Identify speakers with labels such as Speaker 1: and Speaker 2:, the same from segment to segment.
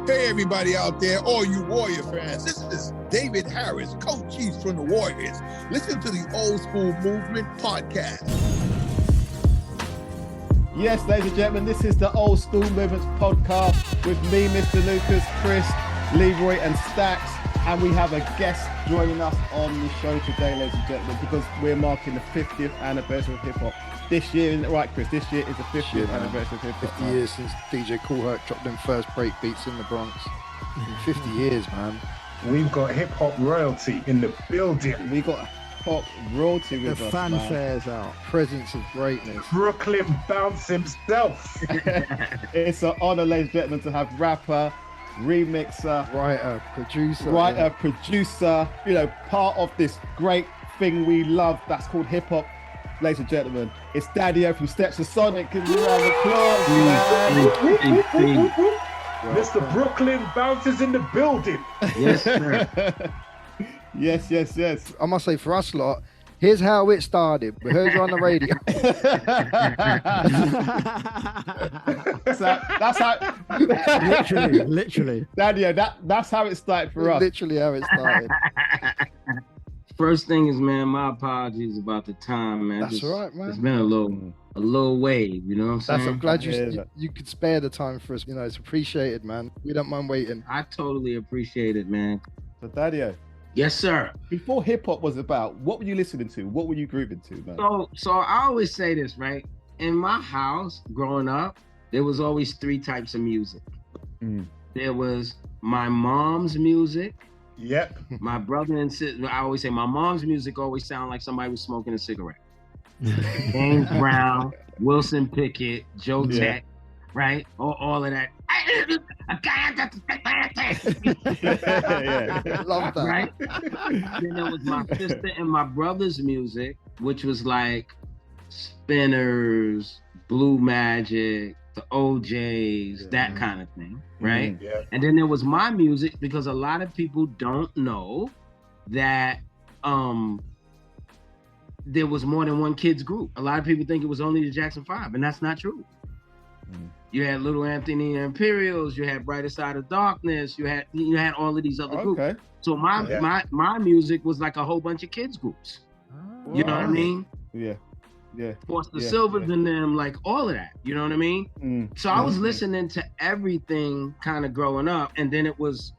Speaker 1: Hey, everybody out there, all you Warrior fans, this is David Harris, co-chief from the Warriors. Listen to the Old School Movement podcast.
Speaker 2: Yes, ladies and gentlemen, this is the Old School Movements podcast with me, Mr. Lucas, Chris, Leroy, and Stacks. And we have a guest joining us on the show today, ladies and gentlemen, because we're marking the 50th anniversary of hip-hop. This year, isn't it right, Chris? This year is the 50th anniversary of hip-hop.
Speaker 3: 50 years since DJ Kool Herc dropped them first break beats in the Bronx. 50 years, man.
Speaker 4: We've got hip-hop royalty in the building.
Speaker 2: We got hip-hop royalty with
Speaker 5: the
Speaker 2: us,
Speaker 5: fanfare's out.
Speaker 3: Presence of greatness.
Speaker 4: Brooklyn Bounce himself.
Speaker 2: It's an honor, ladies and gentlemen, to have rapper, remixer,
Speaker 3: writer, producer,
Speaker 2: you know, part of this great thing we love that's called hip-hop. Ladies and gentlemen, it's Daddy-O from Stetsasonic. Give me a round of applause, man.
Speaker 4: Mr. Brooklyn Bounces in the building.
Speaker 6: Yes, sir.
Speaker 2: Yes.
Speaker 3: I must say, for us lot, here's how it started. We heard you on the radio.
Speaker 2: So that's how.
Speaker 5: literally.
Speaker 2: Daddy-O, that's how it started for us.
Speaker 3: Literally how it started.
Speaker 6: First thing is, man, my apologies about the time, man.
Speaker 3: That's all right, man.
Speaker 6: It's been a little wave, you know what I'm saying?
Speaker 3: I'm glad you could spare the time for us. You know, it's appreciated, man. We don't mind waiting.
Speaker 6: I totally appreciate it, man.
Speaker 2: So Daddy-O,
Speaker 6: Yes, sir.
Speaker 2: before hip hop was about, what were you listening to? What were you grooving to, man?
Speaker 6: So I always say this, right? In my house, growing up, there was always three types of music. There was my mom's music.
Speaker 4: Yep.
Speaker 6: My brother and sister, I always say my mom's music always sounded like somebody was smoking a cigarette. James Brown, Wilson Pickett, Joe Tech, right? All of that.
Speaker 3: Love that.
Speaker 6: Right? Then there was my sister and my brother's music, which was like Spinners, Blue Magic, the OJs, that kind of thing, right?
Speaker 4: Yeah.
Speaker 6: And then there was my music, because a lot of people don't know that there was more than one kids group. A lot of people think it was only the Jackson 5, and that's not true. You had Little Anthony and Imperials, you had Brighter Side of Darkness, you had all of these other groups. So my music was like a whole bunch of kids groups. You know what I mean?
Speaker 2: Yeah.
Speaker 6: Foster Silvers and them, like all of that. You know what I mean? So I was listening to everything kind of growing up, and then it was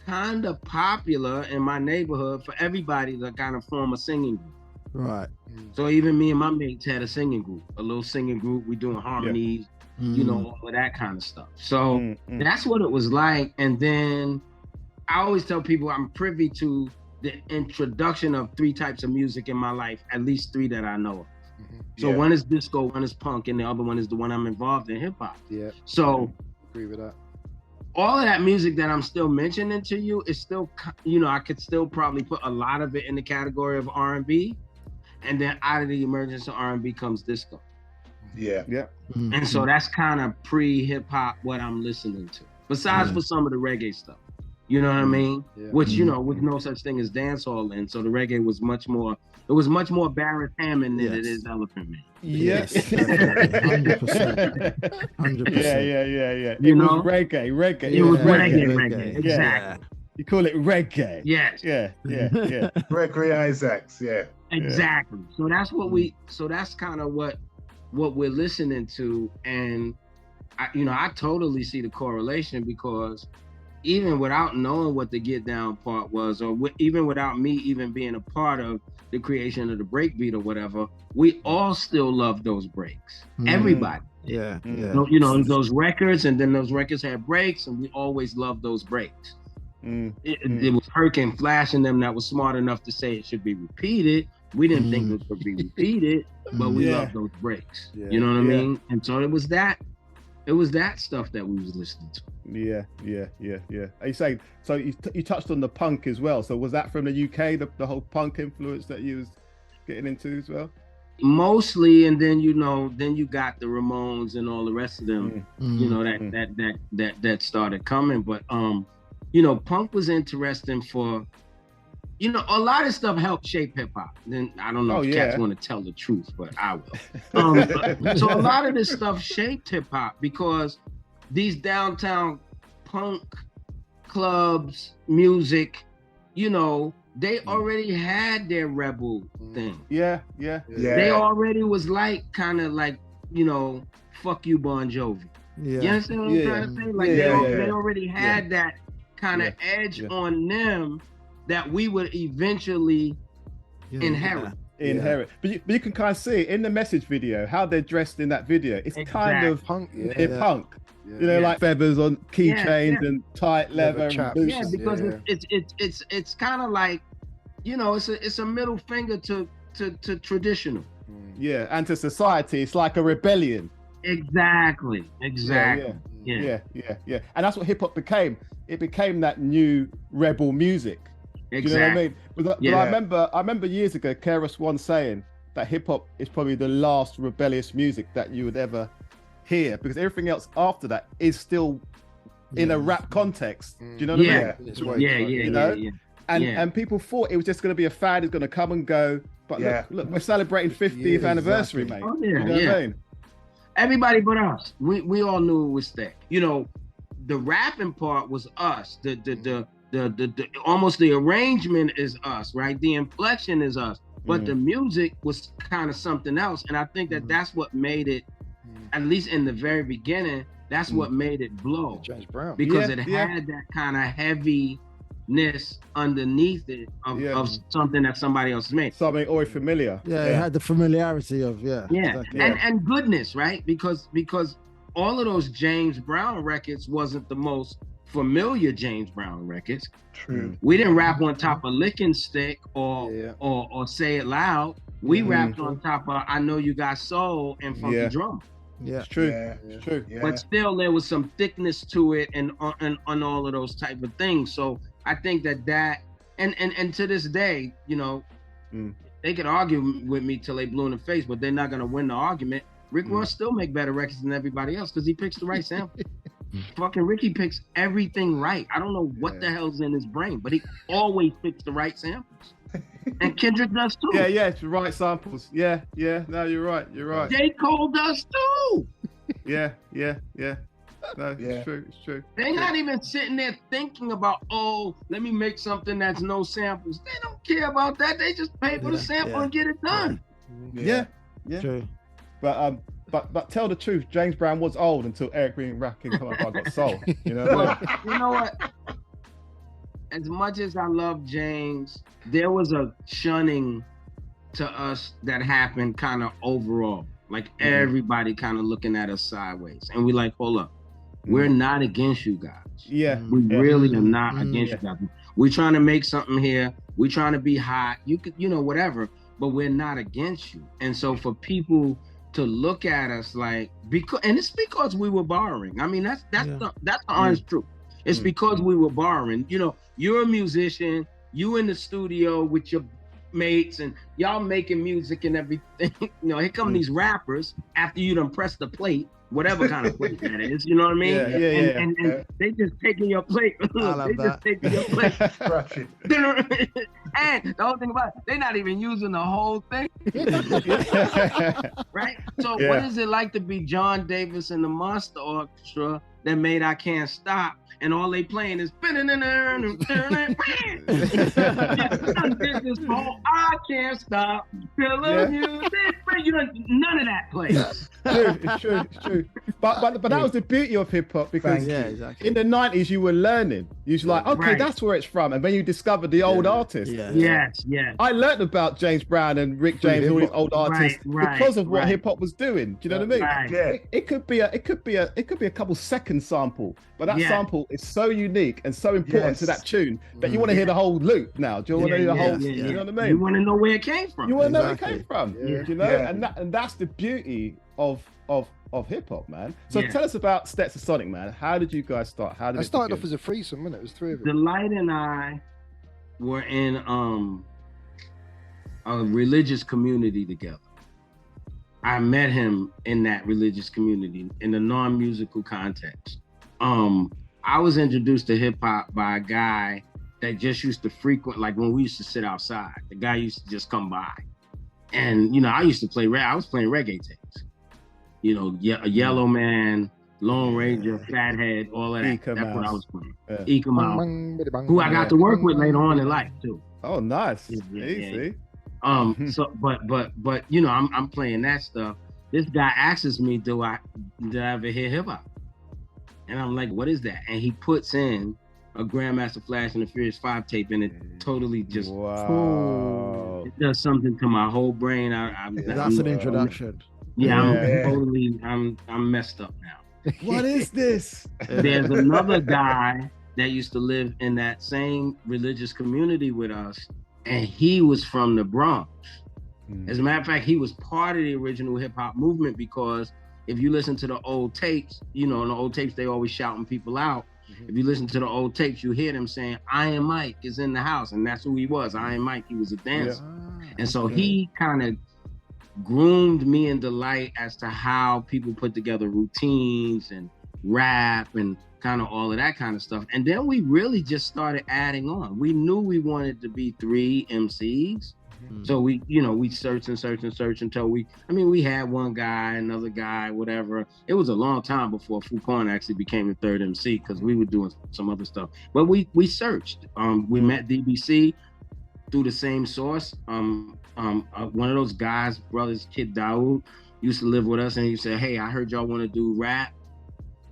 Speaker 6: kind of popular in my neighborhood for everybody to kind of form a singing group.
Speaker 5: Right.
Speaker 6: So even me and my mates had a singing group, a little singing group. We doing harmonies, you know, all of that kind of stuff. So that's what it was like. And then I always tell people I'm privy to the introduction of three types of music in my life, at least three that I know of. So one is disco, one is punk, and the other one is the one I'm involved in, hip hop.
Speaker 3: Yeah.
Speaker 6: So
Speaker 3: Agree with that.
Speaker 6: all of that music that I'm still mentioning to you is still, you know, I could still probably put a lot of it in the category of R&B, and then out of the emergence of R&B comes disco.
Speaker 4: Yeah.
Speaker 6: And so that's kind of pre-hip hop what I'm listening to. Besides for some of the reggae stuff, you know what I mean?
Speaker 3: Yeah.
Speaker 6: Which, you know, with no such thing as dancehall in, so the reggae was much more Barrett Hammond than it is Elephant Man.
Speaker 2: Yes.
Speaker 5: 100%.
Speaker 2: Yeah.
Speaker 6: You
Speaker 2: It
Speaker 6: know?
Speaker 2: was reggae.
Speaker 6: It was reggae,
Speaker 5: reggae.
Speaker 6: exactly.
Speaker 2: You call it reggae.
Speaker 6: Yes.
Speaker 2: Yeah.
Speaker 4: Gregory Isaacs, yeah.
Speaker 6: Exactly. So that's what that's kind of what we're listening to. And I totally see the correlation, because even without knowing what the Get Down part was, or even without me even being a part of the creation of the breakbeat or whatever, we all still love those breaks. Everybody.
Speaker 5: Yeah.
Speaker 6: You know, those records, and then those records had breaks, and we always loved those breaks. It was Herc and Flash and them that was smart enough to say it should be repeated. We didn't think it could be repeated, but we loved those breaks. You know what I mean? And so it was that stuff that we was listening to.
Speaker 2: Yeah. Are you saying, so you touched on the punk as well. So was that from the UK, the whole punk influence that you was getting into as well?
Speaker 6: Mostly, and then you got the Ramones and all the rest of them, you know, that started coming. But you know, punk was interesting for, you know, a lot of stuff helped shape hip hop. Then I don't know if cats want to tell the truth, but I will. So a lot of this stuff shaped hip hop, because these downtown punk clubs, music, you know, they already had their rebel thing.
Speaker 2: Yeah.
Speaker 6: They already was like, kind of like, you know, fuck you, Bon Jovi. You understand what I'm trying to say? Like they already had that kind of edge on them that we would eventually inherit.
Speaker 2: But you can kind of see in the message video how they're dressed in that video. It's kind of
Speaker 3: punk,
Speaker 2: punk. You know, like feathers on keychains and tight leather and boots.
Speaker 6: Yeah, because it's kind of like, you know, it's a middle finger to traditional.
Speaker 2: Yeah, and to society, it's like a rebellion.
Speaker 6: Exactly.
Speaker 2: Yeah. And that's what hip hop became. It became that new rebel music.
Speaker 6: Exactly.
Speaker 2: Do you know what I mean? But I remember years ago, KRS-One saying that hip hop is probably the last rebellious music that you would ever hear, because everything else after that is still in a rap context. Do you know what I mean? And people thought it was just going to be a fad, it's going to come and go. But look, we're celebrating 50th anniversary, mate.
Speaker 6: Oh,
Speaker 2: you know what I mean?
Speaker 6: Everybody but us. We all knew it was thick. You know, the rapping part was us. The almost the arrangement is us, right? The inflection is us. But the music was kind of something else. And I think that that's what made it, at least in the very beginning, that's what made it blow.
Speaker 3: James Brown.
Speaker 6: Because it had that kind of heaviness underneath it of something that somebody else made.
Speaker 2: Something always familiar.
Speaker 5: Yeah, it had the familiarity of,
Speaker 6: exactly. And goodness, right? Because all of those James Brown records wasn't the most familiar James Brown records.
Speaker 4: True.
Speaker 6: We didn't rap on top of Licking Stick or Say It Loud. We rapped on top of I Know You Got Soul and Funky Drum.
Speaker 5: Yeah,
Speaker 2: it's true. It's true.
Speaker 4: Yeah.
Speaker 6: But still, there was some thickness to it, and on all of those type of things. So I think that and to this day, you know, they could argue with me till they blue in the face, but they're not gonna win the argument. Rick Ross still make better records than everybody else because he picks the right sample. Fucking Ricky picks everything right. I don't know what the hell's in his brain, but he always picks the right samples. And Kendrick does too.
Speaker 2: Yeah, it's the right samples. Yeah. No, you're right.
Speaker 6: J. Cole does too.
Speaker 2: Yeah. No, it's true.
Speaker 6: They're not even sitting there thinking about, let me make something that's no samples. They don't care about that. They just pay for the sample and get it done.
Speaker 2: Yeah.
Speaker 5: True.
Speaker 2: But tell the truth, James Brown was old until Eric B. and Rakim come up and got soul. You know what I mean?
Speaker 6: You know what? As much as I love James, there was a shunning to us that happened kind of overall. Like everybody kind of looking at us sideways. And we like, hold up. We're not against you guys.
Speaker 2: Yeah.
Speaker 6: We really are not against you guys. We're trying to make something here. We're trying to be hot. You could, you know, whatever. But we're not against you. And so for people to look at us like, and it's because we were borrowing. I mean, that's the honest truth. It's because we were borrowing. You know, you're a musician, you in the studio with your mates and y'all making music and everything. You know, here come these rappers after you done press the plate, whatever kind of plate that is, you know what I mean? And they just taking your plate. Just taking your plate. And the whole thing about it, they're not even using the whole thing. Right? So what is it like to be John Davis and the Monster Orchestra that made I Can't Stop? And all they playing is this whole I can't stop till the music. You know, none of that plays.
Speaker 2: It's true. But that was the beauty of hip hop, because in the 90s you were learning. You was like, okay, that's where it's from, and then you discovered the old artists.
Speaker 6: Yes.
Speaker 2: I learned about James Brown and Rick James, all these old artists, because of what hip hop was doing. Do you know what I mean? It could be a couple second sample, but that sample is so unique and so important to that tune that you want to hear the whole loop now. Do you want to hear the whole? You know what I mean?
Speaker 6: You want to know where it came from.
Speaker 2: You want to know where it came from. You know, and that's the beauty of hip hop, man. So tell us about Stetsasonic, man. How did you guys start? How did it
Speaker 3: started
Speaker 2: begin?
Speaker 3: off as a threesome, wasn't it? It was three of them.
Speaker 6: Delight and I were in a religious community together. I met him in that religious community in a non-musical context. I was introduced to hip hop by a guy that just used to frequent, like when we used to sit outside, the guy used to just come by. And, you know, I used to play, I was playing reggae tapes. You know, a Yellow Man, Lone Ranger, Fathead, all of that.
Speaker 2: Eka
Speaker 6: That's what I
Speaker 2: Mouse.
Speaker 6: was playing.
Speaker 2: Yeah.
Speaker 6: Eka Mouse, who I got to work with later on in life too.
Speaker 2: Oh, nice.
Speaker 6: Yeah.
Speaker 2: Easy.
Speaker 6: So, but you know, I'm playing that stuff. This guy asks me, did I ever hear hip hop? And I'm like, what is that? And he puts in a Grandmaster Flash and the Furious 5 tape, and it totally just it does something to my whole brain.
Speaker 5: That's an introduction.
Speaker 6: I'm messed up now.
Speaker 5: What is this?
Speaker 6: There's another guy that used to live in that same religious community with us, and he was from the Bronx. As a matter of fact, he was part of the original hip hop movement, because if you listen to the old tapes, you know, in the old tapes, they always shouting people out. If you listen to the old tapes, you hear them saying, Iron Mike is in the house. And that's who he was. Iron Mike, he was a dancer. And so he kind of groomed me and Delight as to how people put together routines and rap and kind of all of that kind of stuff. And then we really just started adding on. We knew we wanted to be 3 MCs. So we searched until we had one guy, another guy, whatever. It was a long time before Fuquan actually became the 3rd MC, because we were doing some other stuff. But we searched. We met DBC through the same source. One of those guys, brothers, Kid Daoud, used to live with us, and he said, "Hey, I heard y'all want to do rap.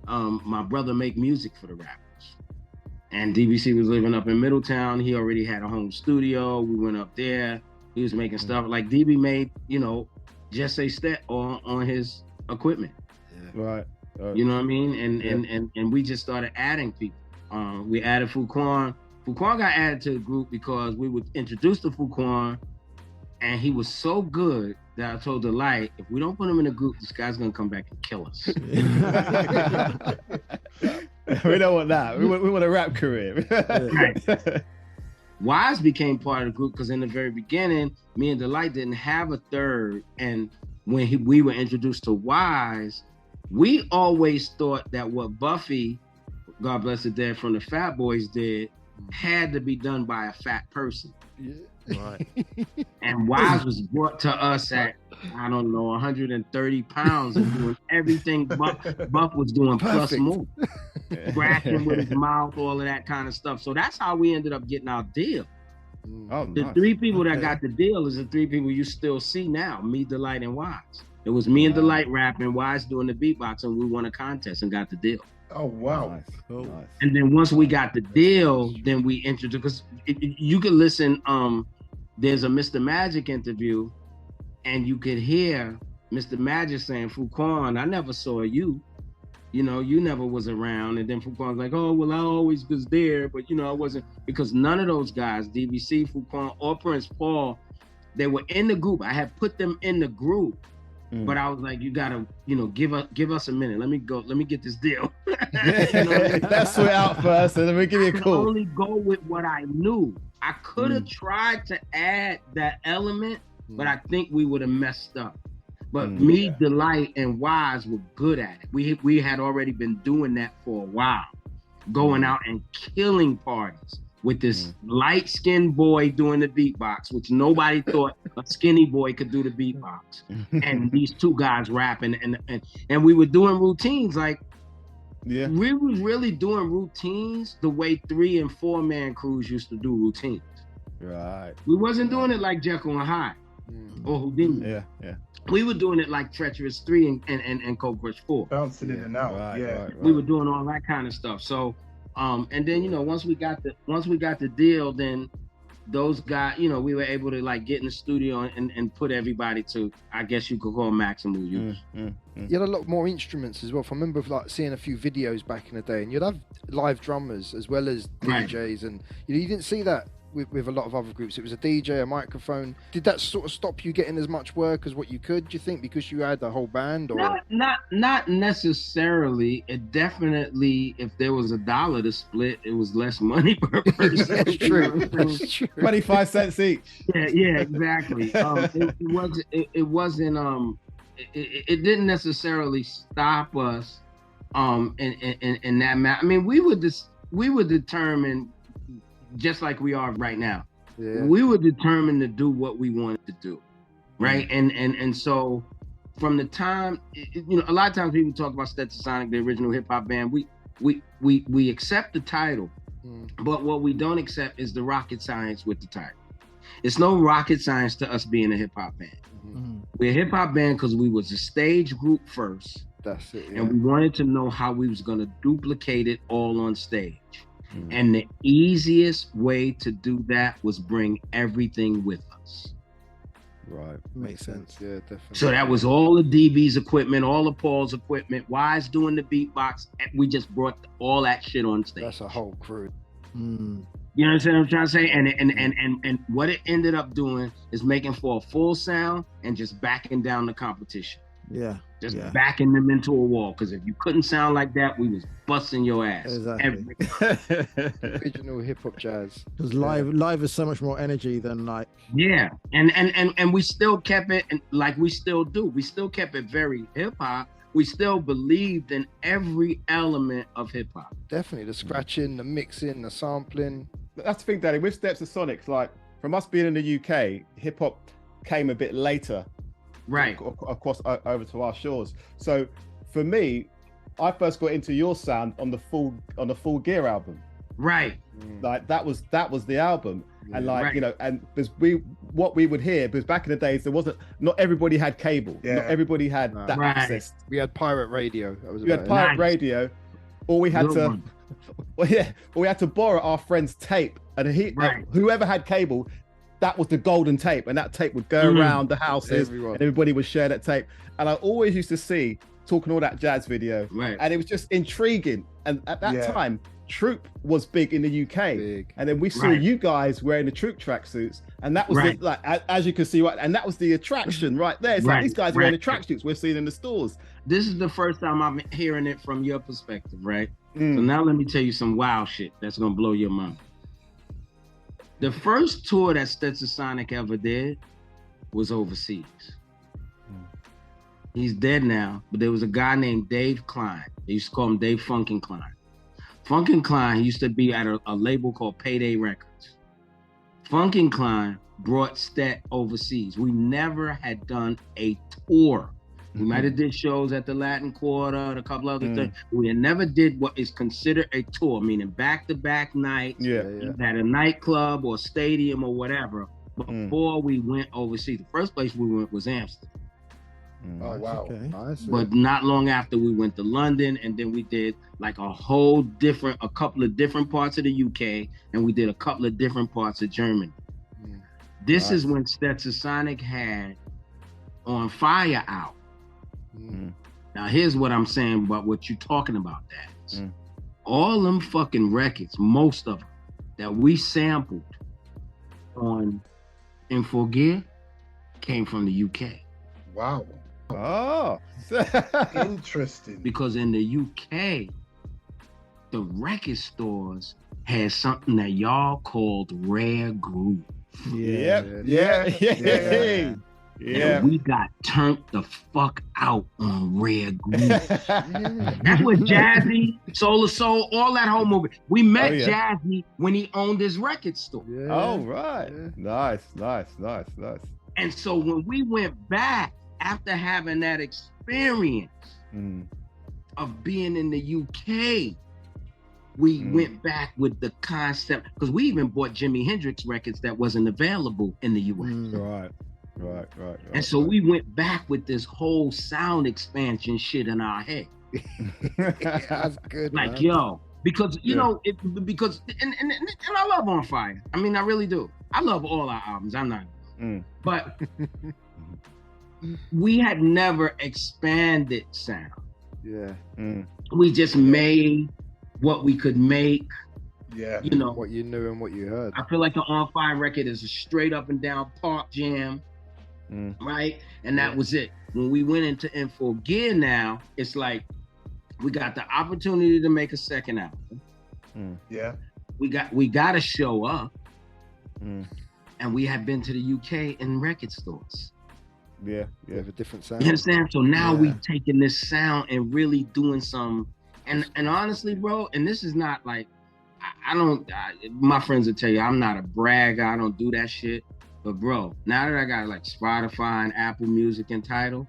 Speaker 6: My brother make music for the rappers." And DBC was living up in Middletown. He already had a home studio. We went up there. He was making stuff like DB made, you know, Just Say Stet on his equipment.
Speaker 2: Right.
Speaker 6: You know what I mean? And we just started adding people. We added Fuquan. Fuquan got added to the group because we were introduced to Fuquan, and he was so good that I told Delight, if we don't put him in a group, this guy's gonna come back and kill us.
Speaker 2: We don't want that. We want a rap career.
Speaker 6: Right. Wise became part of the group because in the very beginning, me and Delight didn't have a third. And when we were introduced to Wise, we always thought that what Buffy, God bless the dead, from the Fat Boys did had to be done by a fat person.
Speaker 3: Right.
Speaker 6: And Wise was brought to us at, I don't know, 130 pounds and doing everything Buff was doing plus more. Scratching with his mouth, all of that kind of stuff. So that's how we ended up getting our deal. The 3 people that got the deal is the 3 people you still see now, me, Delight, and Wise. It was me and Delight rapping, Wise doing the beatbox, and we won a contest and got the deal.
Speaker 4: Oh, wow.
Speaker 2: Nice. Cool. Nice.
Speaker 6: And then once we got the deal, then we introduced, because you could listen, there's a Mr. Magic interview, and you could hear Mr. Magic saying, Fuquan, I never saw you. You know, you never was around. And then Fuquan's like, oh, well, I always was there, but, you know, I wasn't. Because none of those guys, DBC, Fuquan, or Prince Paul, they were in the group. I had put them in the group, but I was like, you gotta, you know, give us a minute. Let me get this deal. You know,
Speaker 2: let's sort it out first, and then we give you a call.
Speaker 6: I could only go with what I knew. I could have tried to add that element, but I think we would have messed up. But me, Delight, and Wise were good at it. We had already been doing that for a while, going out and killing parties with this light-skinned boy doing the beatbox, which nobody thought a skinny boy could do the beatbox. And these 2 guys rapping, and we were doing routines like, we was really doing routines the way 3 and 4 man crews used to do routines.
Speaker 2: Right.
Speaker 6: We wasn't doing it like Jekyll and Hyde or Houdini.
Speaker 2: Yeah.
Speaker 6: We were doing it like Treacherous 3 and Cold Crush 4.
Speaker 4: Bouncing in and out.
Speaker 2: Right.
Speaker 6: We were doing all that kind of stuff. So, and then, you know, once we got the deal, then those guys, you know, we were able to like get in the studio and put everybody to, I guess you could call maximal use.
Speaker 3: You had a lot more instruments as well. I remember like seeing a few videos back in the day, and you'd have live drummers as well as DJs, and you didn't see that with a lot of other groups. It was a DJ, a microphone. Did that sort of stop you getting as much work as what you could, do you think, because you had the whole band? Or
Speaker 6: not necessarily. It definitely, if there was $1 to split, it was less money per person.
Speaker 3: That's true. That's true.
Speaker 2: 25 cents each.
Speaker 6: Yeah, exactly. It didn't necessarily stop us in that matter. I mean, we were determined, just like we are right now. We were determined to do what we wanted to do, right? And so from the time, you know, a lot of times people talk about Stetsasonic, the original hip hop band. We accept the title, but what we don't accept is the rocket science with the title. It's no rocket science to us being a hip hop band. We're a hip hop band because we was a stage group first.
Speaker 3: That's it.
Speaker 6: And we wanted to know how we was gonna duplicate it all on stage. And the easiest way to do that was bring everything with us.
Speaker 3: Right.
Speaker 5: Makes sense.
Speaker 3: Yeah, definitely.
Speaker 6: So that was all the DB's equipment, all of Paul's equipment, Wise doing the beatbox. And we just brought all that shit on stage.
Speaker 3: That's a whole crew.
Speaker 6: You understand what I'm trying to say? And what it ended up doing is making for a full sound and just backing down the competition.
Speaker 5: Yeah.
Speaker 6: Just backing them into a wall. Because if you couldn't sound like that, we was busting your ass.
Speaker 5: Exactly.
Speaker 3: Original hip hop jazz.
Speaker 5: Because live is so much more energy than like.
Speaker 6: Yeah, and we still kept it, and like we still do. We still kept it very hip hop. We still believed in every element of hip hop.
Speaker 3: Definitely the scratching, the mixing, the sampling.
Speaker 2: That's the thing, Daddy. With Stetsasonic, like from us being in the UK, hip hop came a bit later.
Speaker 6: Right.
Speaker 2: Across over to our shores. So for me, I first got into your sound on the Full Gear album.
Speaker 6: Right.
Speaker 2: Like that was the album. And like,
Speaker 6: right.
Speaker 2: you know, and because what we would hear, because back in the days not everybody had cable.
Speaker 1: Yeah.
Speaker 2: Not everybody had that
Speaker 6: Right.
Speaker 2: access.
Speaker 3: We had pirate radio. That was
Speaker 2: We had
Speaker 3: about
Speaker 2: pirate
Speaker 6: Nice.
Speaker 2: radio, or we had
Speaker 6: Good
Speaker 2: to
Speaker 6: one.
Speaker 2: or we had to borrow our friend's tape, and
Speaker 6: Right.
Speaker 2: whoever had cable, that was the golden tape, and that tape would go around the houses,
Speaker 3: Everyone.
Speaker 2: and everybody would share that tape. And I always used to see talking all that jazz video,
Speaker 6: Right.
Speaker 2: and it was just intriguing. And at that
Speaker 1: Yeah.
Speaker 2: time, Troop was big in the UK,
Speaker 3: Big.
Speaker 2: and then we saw
Speaker 6: Right.
Speaker 2: you guys wearing the Troop tracksuits, and that was
Speaker 6: Right.
Speaker 2: like as you can see, right, and that was the attraction right there. It's like
Speaker 6: Right.
Speaker 2: these guys are wearing the
Speaker 6: Right.
Speaker 2: tracksuits we're seeing in the stores.
Speaker 6: This is the first time I'm hearing it from your perspective, right? So
Speaker 2: Mm.
Speaker 6: now let me tell you some wild shit that's gonna blow your mind. The first tour that Stetsasonic ever did was overseas. He's dead now, but there was a guy named Dave Klein. They used to call him Dave Funkin' Klein. Funkin' Klein, he used to be at a label called Payday Records. Funkin' Klein brought Stet overseas. We never had done a tour. We might have did shows at the Latin Quarter and a couple other things. We had never did what is considered a tour, meaning back-to-back nights
Speaker 2: Yeah.
Speaker 6: at a nightclub or stadium or whatever. Before we went overseas, the first place we went was Amsterdam.
Speaker 1: Oh wow.
Speaker 5: Okay.
Speaker 3: Nice.
Speaker 6: But not long after we went to London, and then we did like a couple of different parts of the UK, and we did a couple of different parts of Germany. This is when Stetsasonic had On Fire out. Now here's what I'm saying about what you're talking about, Dads. All them fucking records, most of them that we sampled on Info Gear came from the UK.
Speaker 1: Wow.
Speaker 2: Oh.
Speaker 1: Interesting.
Speaker 6: Because in the UK, the record stores had something that y'all called rare groove.
Speaker 2: Yeah.
Speaker 6: And we got turned the fuck out on rare groove. That's what Jazzy, Soul of Soul, all that whole movie. We met Jazzy when he owned his record store.
Speaker 3: Yeah.
Speaker 2: Oh, right.
Speaker 3: Yeah.
Speaker 2: Nice.
Speaker 6: And so when we went back after having that experience of being in the UK, we went back with the concept, because we even bought Jimi Hendrix records that wasn't available in the US.
Speaker 2: Right.
Speaker 6: And so we went back with this whole sound expansion shit in our head.
Speaker 3: That's good.
Speaker 6: Like,
Speaker 3: man.
Speaker 6: yo, because, you know, because I love On Fire. I mean, I really do. I love all our albums. I'm not. But we had never expanded sound.
Speaker 3: Yeah.
Speaker 6: We just made what we could make.
Speaker 1: Yeah.
Speaker 6: You know,
Speaker 3: What you knew and what you heard.
Speaker 6: I feel like the On Fire record is a straight up and down park jam, right? And that was it. When we went into Info Gear now, it's like we got the opportunity to make a second album.
Speaker 1: Yeah.
Speaker 6: We got to show up, and we had been to the UK in record stores.
Speaker 3: We have a different sound.
Speaker 6: You understand? So now we taking this sound and really doing some. And honestly, bro, and this is not like, my friends will tell you, I'm not a bragger. I don't do that shit. But bro, now that I got like Spotify and Apple Music and Tidal,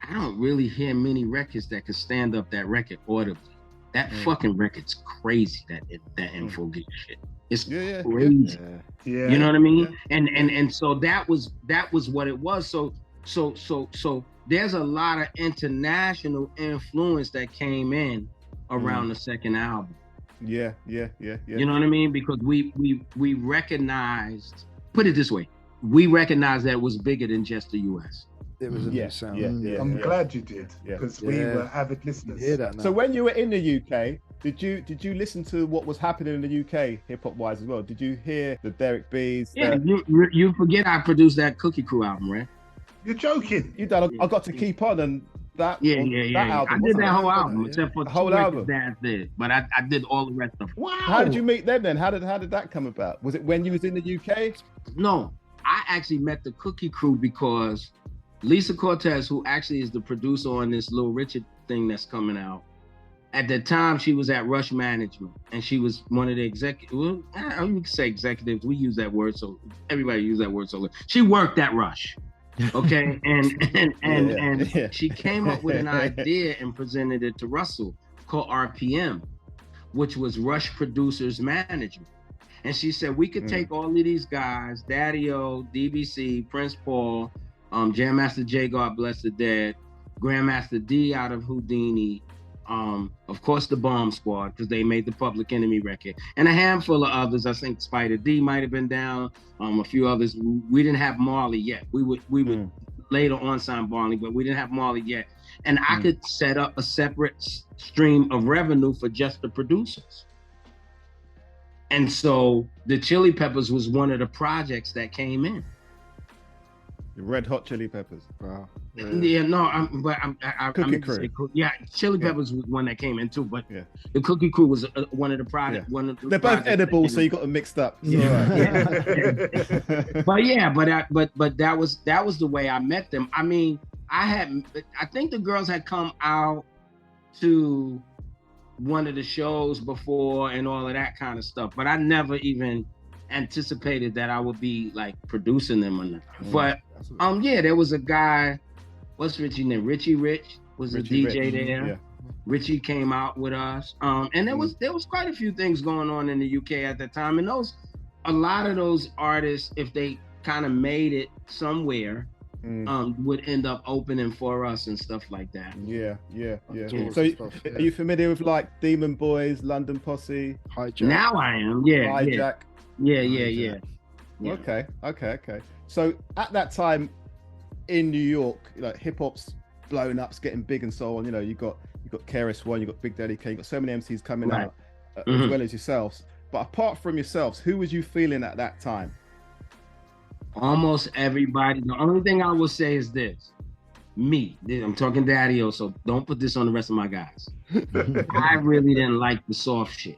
Speaker 6: I don't really hear many records that can stand up that record audibly. That fucking record's crazy. That Info Geek shit. It's crazy.
Speaker 4: Yeah.
Speaker 6: You know what I mean?
Speaker 4: Yeah.
Speaker 6: And so that was what it was. So there's a lot of international influence that came in around the second album.
Speaker 2: Yeah.
Speaker 6: You know what I mean? Because we recognized, put it this way, we recognized that it was bigger than just the US.
Speaker 3: It was a new sound.
Speaker 4: I'm glad you did, because we were avid listeners.
Speaker 3: You hear that now.
Speaker 2: So when you were in the UK, did you listen to what was happening in the UK hip hop wise as well? Did you hear the Derek B's?
Speaker 6: Yeah, you forget I produced that Cookie Crew album, right?
Speaker 4: You're joking.
Speaker 2: You done. I got to keep on and that.
Speaker 6: Yeah.
Speaker 2: That album,
Speaker 6: I did that whole album, except for
Speaker 2: the whole album.
Speaker 6: Dad did, but I did all the rest of it.
Speaker 4: Wow.
Speaker 2: How did you meet them then? How did that come about? Was it when you was in the UK?
Speaker 6: No, I actually met the Cookie Crew because Lisa Cortez, who actually is the producer on this Little Richard thing that's coming out, at the time she was at Rush Management, and she was one of the executives. Well, I don't even say executives. We use that word, so everybody use that word. So she worked at Rush, okay, and she came up with an idea and presented it to Russell called RPM, which was Rush Producers Management. And she said we could take all of these guys, Daddy-O, DBC, Prince Paul, Jam Master J, God bless the dead, Grandmaster D out of Houdini, of course the Bomb Squad, because they made the Public Enemy record, and a handful of others. I think Spider D might have been down, a few others. We didn't have Marley yet. We would later on sign Marley, but we didn't have Marley yet. And I could set up a separate stream of revenue for just the producers. And so the Chili Peppers was one of the projects that came in.
Speaker 2: The Red Hot Chili Peppers.
Speaker 3: Wow.
Speaker 6: Yeah, no, I
Speaker 2: Cookie Crew.
Speaker 6: Yeah, Chili Peppers was one that came in too, but the Cookie Crew was one of the products.
Speaker 2: Yeah. They're both edible, so you got them mixed up.
Speaker 6: Yeah. But that was the way I met them. I mean, I think the girls had come out to one of the shows before and all of that kind of stuff, but I never even anticipated that I would be like producing them or not. But there was a guy, what's Richie name? Richie Rich was a DJ there. Yeah. Richie came out with us. And there was quite a few things going on in the UK at that time. And a lot of those artists, if they kind of made it somewhere, would end up opening for us and stuff like that.
Speaker 2: Yeah. So are you familiar with like Demon Boys, London Posse?
Speaker 3: Hijack.
Speaker 6: Now I am,
Speaker 2: Hijack.
Speaker 6: Yeah.
Speaker 2: Okay. So at that time in New York, like hip hop's blowing up, it's getting big and so on. You know, you got KRS-One, you got Big Daddy Kane, you got so many MCs coming out, as well as yourselves. But apart from yourselves, who was you feeling at that time?
Speaker 6: Almost everybody. The only thing I will say is this: me. I'm talking Daddy-O, so don't put this on the rest of my guys. I really didn't like the soft shit.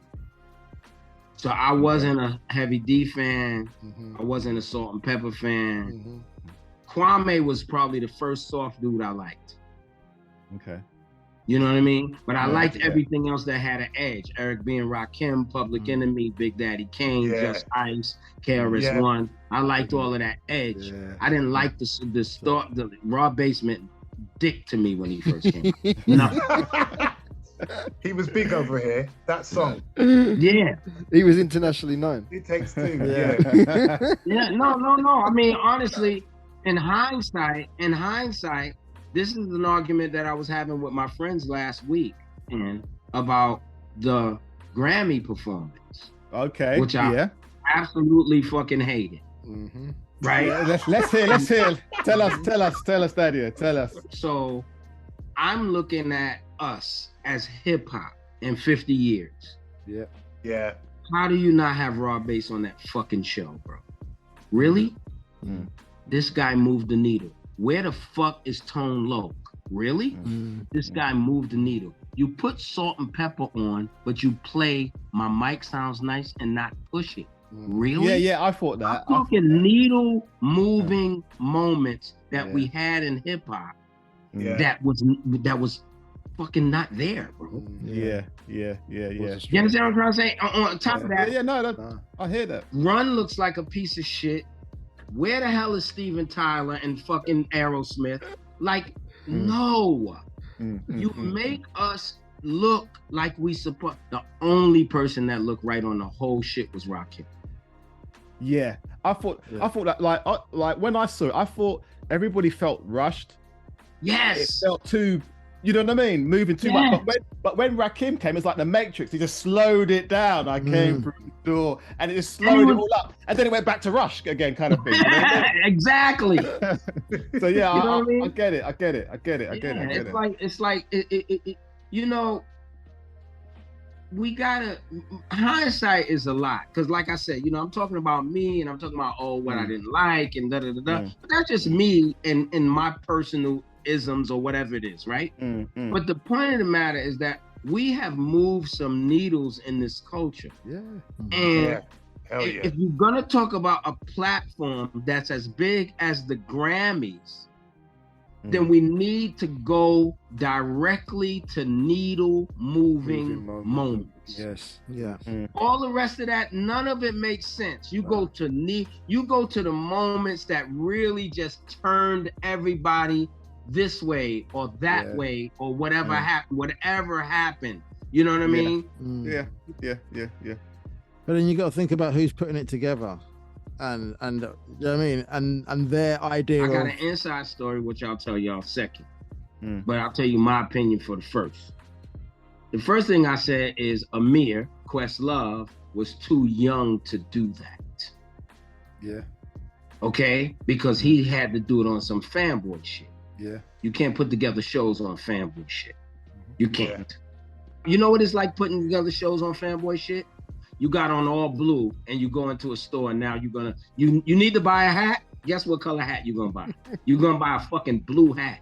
Speaker 6: So I wasn't a Heavy D fan. I wasn't a Salt and Pepper fan. Kwame was probably the first soft dude I liked. Okay. You know what I mean? But I liked everything else that had an edge. Eric B. and Rakim, Public Enemy, Big Daddy Kane, Just Ice, KRS-One. I liked all of that edge. I didn't like the Raw Basement dick to me when he first came. No.
Speaker 4: He was big over here. That song.
Speaker 6: Yeah.
Speaker 3: He was internationally known.
Speaker 4: It takes two.
Speaker 6: No. I mean, honestly, in hindsight, this is an argument that I was having with my friends last week about the Grammy performance.
Speaker 2: Okay.
Speaker 6: Which I absolutely fucking hated. Right?
Speaker 2: Let's hear. Tell us, Daddy. Tell us.
Speaker 6: So I'm looking at us as hip hop in 50 years.
Speaker 4: Yeah.
Speaker 6: How do you not have Raw Bass on that fucking show, bro? Really? This guy moved the needle. Where the fuck is Tone Loc? Really? This guy moved the needle. You put Salt and Pepper on, but you play My Mic Sounds Nice and not push it. Really?
Speaker 2: Yeah, I thought that.
Speaker 6: I'm talking needle moving moments that we had in hip hop that was fucking not there, bro.
Speaker 2: Yeah.
Speaker 6: You understand what I'm trying to say? On top of that,
Speaker 2: I hear that.
Speaker 6: Run looks like a piece of shit. Where the hell is Steven Tyler and fucking Aerosmith? Like, No. You make us look like we support. The only person that looked right on the whole shit was Rakim.
Speaker 2: Yeah, I thought that like when I saw it, I thought everybody felt rushed.
Speaker 6: Yes,
Speaker 2: it felt too, you know what I mean, moving too much. But when Rakim came, it's like the Matrix. He just slowed it down. I came through the door, and it just slowed it all up, and then it went back to Rush again, kind of thing. You know?
Speaker 6: Exactly.
Speaker 2: So yeah,
Speaker 6: You know what I mean?
Speaker 2: I get it.
Speaker 6: It's like you know. We gotta, hindsight is a lot, because like I said, you know, I'm talking about me and I'm talking about what I didn't like and but that's just me and my personal isms or whatever it is, right? But the point of the matter is that we have moved some needles in this culture. And if you're gonna talk about a platform that's as big as the Grammys, then we need to go directly to needle moving moments.
Speaker 3: Yes.
Speaker 5: Yeah.
Speaker 6: All the rest of that, none of it makes sense. You go to the moments that really just turned everybody this way or that way or whatever happened. You know what I mean?
Speaker 2: Yeah.
Speaker 5: But then you got to think about who's putting it together. And you know what I mean, and their idea.
Speaker 6: I got an inside story, which I'll tell y'all second, but I'll tell you my opinion for the first. The first thing I said is Amir, Questlove, was too young to do that.
Speaker 3: Yeah.
Speaker 6: Okay, because he had to do it on some fanboy shit.
Speaker 3: Yeah.
Speaker 6: You can't put together shows on fanboy shit. You can't. You know what it's like putting together shows on fanboy shit? You got on all blue and you go into a store and now you need to buy a hat. Guess what color hat you're gonna buy? You're gonna buy a fucking blue hat.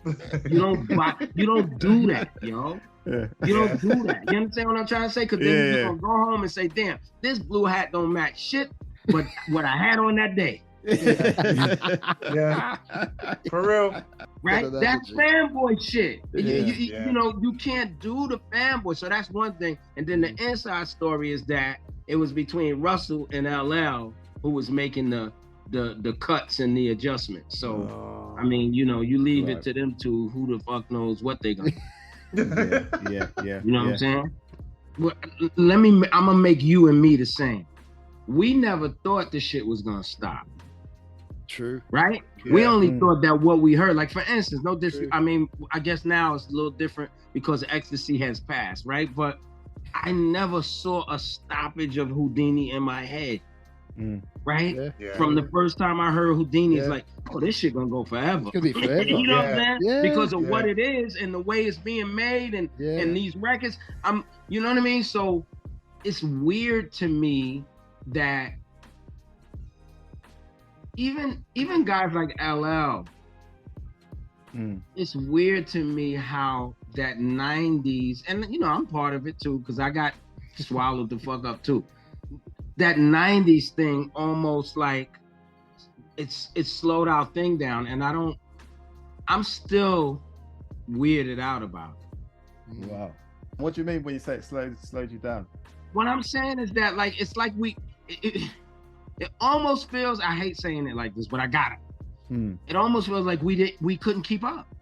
Speaker 6: You don't do that, yo. You don't do that. You understand what I'm trying to say? Because then you're gonna go home and say, damn, this blue hat don't match shit, but what I had on that day.
Speaker 4: Yeah. For real.
Speaker 6: Right? That's fanboy shit. You know, you can't do the fanboy. So that's one thing. And then the inside story is that it was between Russell and LL who was making the cuts and the adjustments. So I mean, you know, you leave it to them two. Who the fuck knows what they gonna do?
Speaker 2: Yeah.
Speaker 6: You know what I'm saying? Well, I'm gonna make you and me the same. We never thought this shit was gonna stop.
Speaker 3: True.
Speaker 6: Right? We only thought that what we heard, like for instance, I mean, I guess now it's a little different because ecstasy has passed, right? But I never saw a stoppage of Houdini in my head. Right?
Speaker 4: Yeah.
Speaker 6: From the first time I heard Houdini, it's like, oh, this shit gonna go forever.
Speaker 3: It's gonna be forever.
Speaker 6: You know what I'm saying?
Speaker 3: Yeah.
Speaker 6: Because of what it is and the way it's being made and these records. You know what I mean? So it's weird to me that even guys like LL, it's weird to me how that 90s, and you know, I'm part of it too, because I got swallowed the fuck up too. That 90s thing almost like it's slowed our thing down, and I'm still weirded out about it.
Speaker 2: Wow. What do you mean when you say it slowed you down?
Speaker 6: What I'm saying is that like it's like it almost feels, I hate saying it like this, but I got it. It almost feels like we couldn't keep up.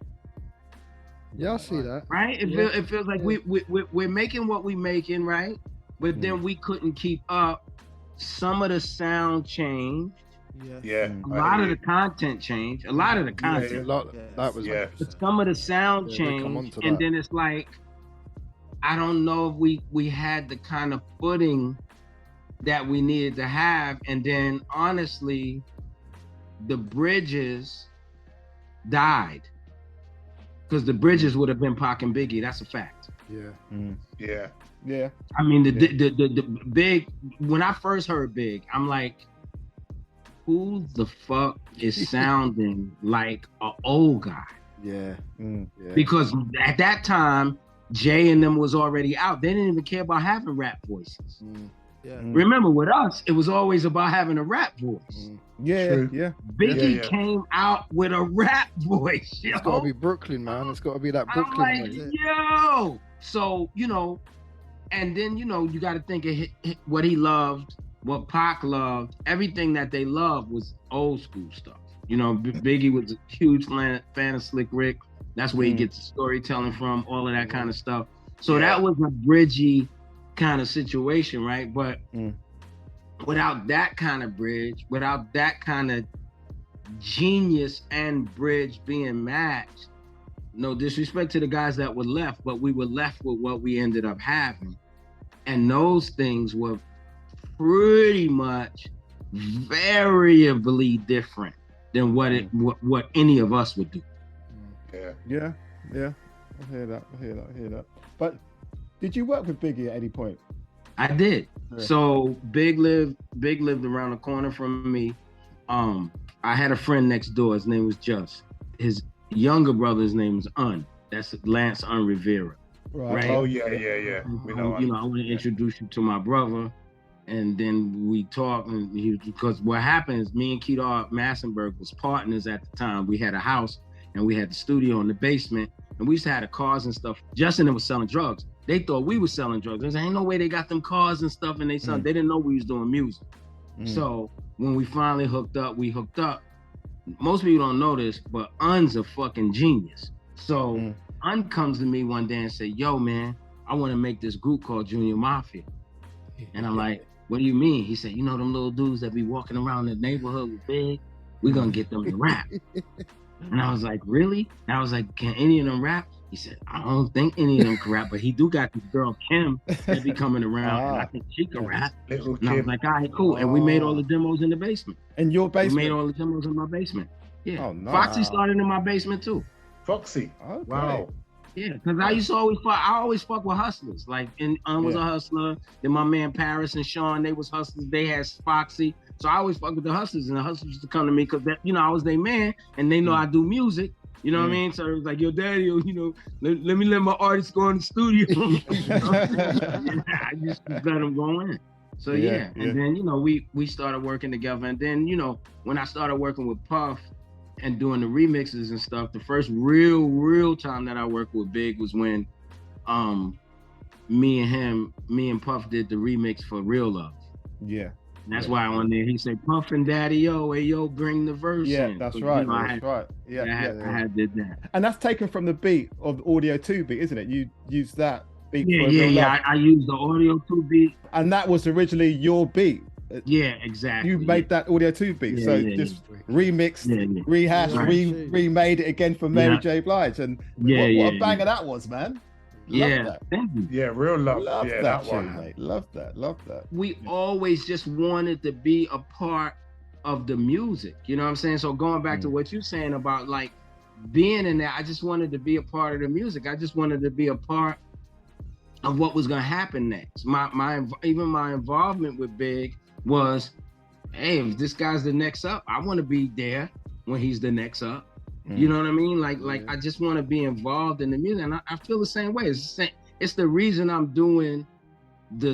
Speaker 3: Yeah, I see that.
Speaker 6: Right? It feels like we're making what we making, right? But then we couldn't keep up. Some of the sound changed.
Speaker 4: Yeah.
Speaker 6: A lot of the content changed. A lot of the content.
Speaker 3: That was
Speaker 6: But some of the sound changed, and then it's like, I don't know if we had the kind of footing that we needed to have. And then honestly, the bridges died, because the bridges would have been Pac and Biggie. That's a fact.
Speaker 4: Yeah.
Speaker 6: I mean, the Big, when I first heard Big, I'm like, who the fuck is sounding like an old guy?
Speaker 3: Yeah.
Speaker 6: Because at that time, Jay and them was already out. They didn't even care about having rap voices. Remember, with us, it was always about having a rap voice. Biggie came out with a rap voice. Yo.
Speaker 3: It's got to be Brooklyn, man. It's got to be that Brooklyn.
Speaker 6: I'm like, yo. So, you know, and then, you know, you got to think of what he loved, what Pac loved. Everything that they loved was old school stuff. You know, Biggie was a huge fan of Slick Rick. That's where he gets the storytelling from, all of that kind of stuff. So that was a bridgy kind of situation, right? But without that kind of bridge, without that kind of genius and bridge being matched, no disrespect to the guys that were left, but we were left with what we ended up having. And those things were pretty much variably different than what any of us would do.
Speaker 2: Yeah. I hear that. But did you work with Biggie at any point?
Speaker 6: I did. Yeah. So Big lived around the corner from me. I had a friend next door. His name was Just. His younger brother's name was Un. That's Lance Un Rivera. Right.
Speaker 4: Oh yeah. We know.
Speaker 6: I want to introduce you to my brother, and then we talked. And because what happened is, me and Kedar Massenberg was partners at the time. We had a house and we had the studio in the basement, and we used to have the cars and stuff. Justin was selling drugs. They thought we were selling drugs. They said, ain't no way they got them cars and stuff, and they didn't know we was doing music. So when we finally hooked up, we hooked up. Most people don't know this, but Un's a fucking genius. So Un comes to me one day and say, yo, man, I want to make this group called Junior Mafia. And I'm like, what do you mean? He said, you know them little dudes that be walking around the neighborhood with Big? We're going to get them to rap. And I was like, really? And I was like, can any of them rap? He said, I don't think any of them can rap, but he do got this girl, Kim, that be coming around, and I think she can rap. And I was like, all right, cool. And we made all the demos in the basement.
Speaker 2: In your basement?
Speaker 6: We made all the demos in my basement. Yeah.
Speaker 2: Oh, no.
Speaker 6: Foxy started in my basement, too.
Speaker 4: Foxy.
Speaker 2: Okay.
Speaker 6: Wow. Yeah, because I used to always fuck with hustlers. Like, and was a hustler. Then my man Paris and Sean, they was hustlers. They had Foxy. So I always fuck with the hustlers, and the hustlers used to come to me because I was their man, and they know I do music. You know what I mean? So it was like, yo, daddy, let me let my artists go in the studio. I used to let them go in. So and then, we started working together. And then, when I started working with Puff and doing the remixes and stuff, the first real time that I worked with Big was when me and Puff did the remix for Real Love.
Speaker 2: Yeah.
Speaker 6: And that's why on there he said, Puff and Daddy, hey yo, bring the verse in.
Speaker 2: Yeah, that's right. That's right. Yeah,
Speaker 6: I had did that.
Speaker 2: And that's taken from the beat of the Audio 2 beat, isn't it? You used that beat.
Speaker 6: I used the Audio 2 beat.
Speaker 2: And that was originally your beat.
Speaker 6: Yeah, exactly.
Speaker 2: You made that Audio 2 beat. Just remixed, rehashed, remade it again for Mary J. Blige. And what a banger that was, man.
Speaker 6: Thank you.
Speaker 4: Yeah, Real Love.
Speaker 2: Love
Speaker 4: that
Speaker 2: that
Speaker 4: one,
Speaker 2: mate. Love that.
Speaker 6: We always just wanted to be a part of the music. You know what I'm saying? So going back to what you're saying about like being in there, I just wanted to be a part of the music. I just wanted to be a part of what was gonna happen next. My involvement with Big was, hey, if this guy's the next up, I want to be there when he's the next up. You know what I mean? Like I just want to be involved in the music, and I feel the same way. It's the reason I'm doing the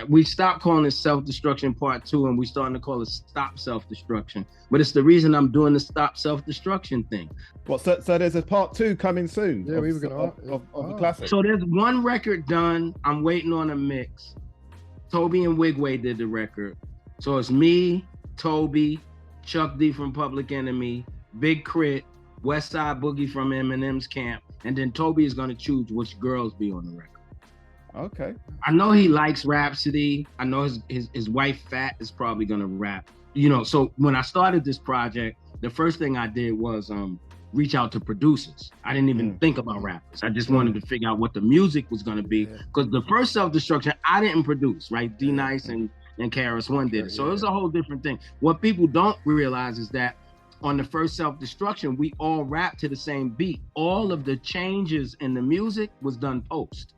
Speaker 6: we stopped calling it Self-Destruction Part 2, and we starting to call it Stop Self-Destruction. But it's the reason I'm doing the Stop Self-Destruction thing.
Speaker 2: What? So there's a Part 2 coming soon?
Speaker 3: Yeah, we were gonna
Speaker 2: of the classic.
Speaker 6: So there's one record done. I'm waiting on a mix. Toby and Wigway did the record. So it's me, Toby, Chuck D from Public Enemy, Big Crit, West Side Boogie from Eminem's Camp, and then Toby is gonna choose which girls be on the record.
Speaker 2: Okay.
Speaker 6: I know he likes Rhapsody. I know his wife Fat is probably gonna rap. So when I started this project, the first thing I did was reach out to producers. I didn't even think about rappers. I just wanted to figure out what the music was gonna be. Because the first Self-Destruction, I didn't produce, right? D Nice and KRS One did it. So it was a whole different thing. What people don't realize is that on the first Self-Destruction, we all rapped to the same beat. All of the changes in the music was done post.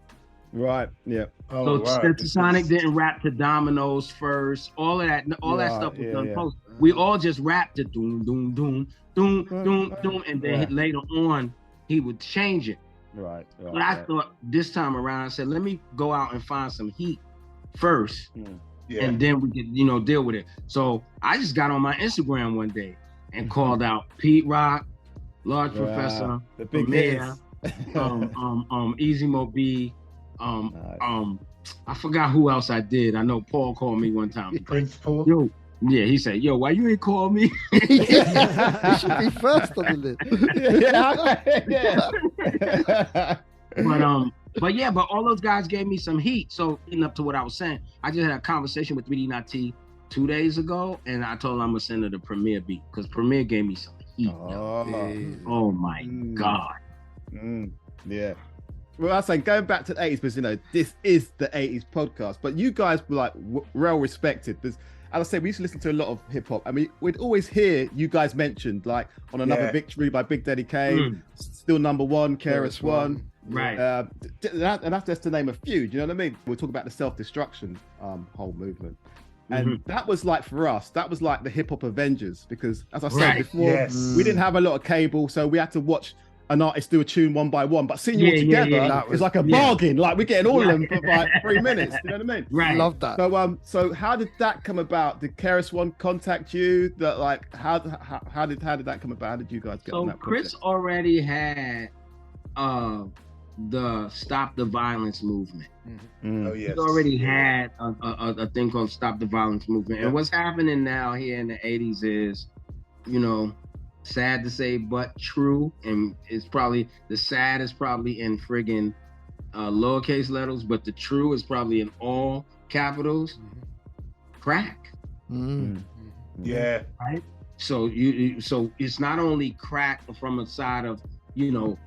Speaker 2: Right. Yeah.
Speaker 6: So Stetsasonic didn't rap to Dominoes first. All that stuff was done post. We all just rapped to doom doom doom doom doom doom, and then later on he would change it.
Speaker 2: Right.
Speaker 6: But I thought this time around, I said, let me go out and find some heat first, and then we could deal with it. So I just got on my Instagram one day and called out Pete Rock, Large Professor,
Speaker 2: the big
Speaker 6: Mayor, Easy Mo B. I forgot who else I did. I know Paul called me one time.
Speaker 4: Prince Paul.
Speaker 6: Yo, Yeah, he said, "Yo, why you ain't call me?"
Speaker 3: He should be first on the
Speaker 2: yeah.
Speaker 6: But all those guys gave me some heat. So leading up to what I was saying, I just had a conversation with 3D Not T 2 days ago, and I told him I'm gonna send her the Premiere beat because Premiere gave me some heat. Oh my God.
Speaker 2: Yeah. Well, I was saying, going back to the 80s, because, you know, this is the 80s podcast, but you guys were like well respected. There's, as I said, we used to listen to a lot of hip hop. I mean, we'd always hear you guys mentioned, like on Another Victory by Big Daddy Kane, Still Number One, KRS-One.
Speaker 6: Right.
Speaker 2: And that's just to name a few. Do you know what I mean? We'll talk about the self-destruction whole movement. And that was like, for us, that was like the hip hop Avengers, because as I said before, we didn't have a lot of cable, so we had to watch an artist do a tune one by one, but seeing you all together is like a bargain. Like, we're getting all of them for like 3 minutes. You know what I mean?
Speaker 6: Right.
Speaker 3: Love that.
Speaker 2: So how did that come about? Did KRS-One contact you? That like how did that come about? How did you guys get on that project?
Speaker 6: Chris already had the Stop the Violence movement.
Speaker 4: Oh yes.
Speaker 6: He already had a thing called Stop the Violence movement. And what's happening now here in the 80s is, you know, sad to say, but true. And it's probably, the sad is probably in friggin' lowercase letters, but the true is probably in all capitals. Crack.
Speaker 4: Yeah.
Speaker 6: Right. So so it's not only crack from a side of, you know,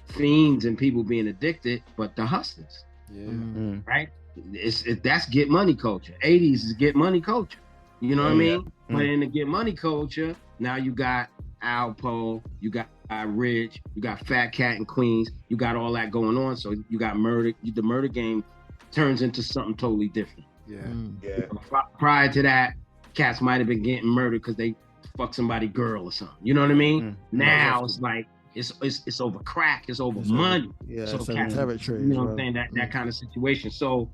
Speaker 6: fiends and people being addicted, but the hustlers. Right. That's get money culture. 80s is get money culture. You know what I mean? But in the get money culture, now you got Alpo, you got Rich, you got Fat Cat and Queens, you got all that going on. So you got murder. The murder game turns into something totally different. Prior to that, cats might have been getting murdered because they fucked somebody girl or something. You know what I mean? Now it's like it's over crack, it's over money.
Speaker 5: Yeah,
Speaker 6: so
Speaker 5: it's
Speaker 6: cats,
Speaker 5: territory.
Speaker 6: you know what I'm saying? That kind of situation. So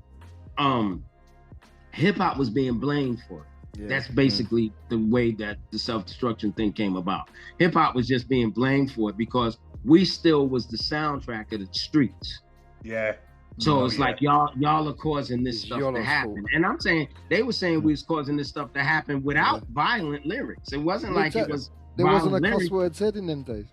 Speaker 6: hip hop was being blamed for it. That's basically the way that the self-destruction thing came about. Hip hop was just being blamed for it because we still was the soundtrack of the streets. So it's like y'all are causing this stuff to happen.
Speaker 3: Fault.
Speaker 6: And I'm saying, they were saying we was causing this stuff to happen without violent lyrics. It wasn't like it was
Speaker 3: there wasn't a
Speaker 6: lyrics.
Speaker 3: cuss word said in them days.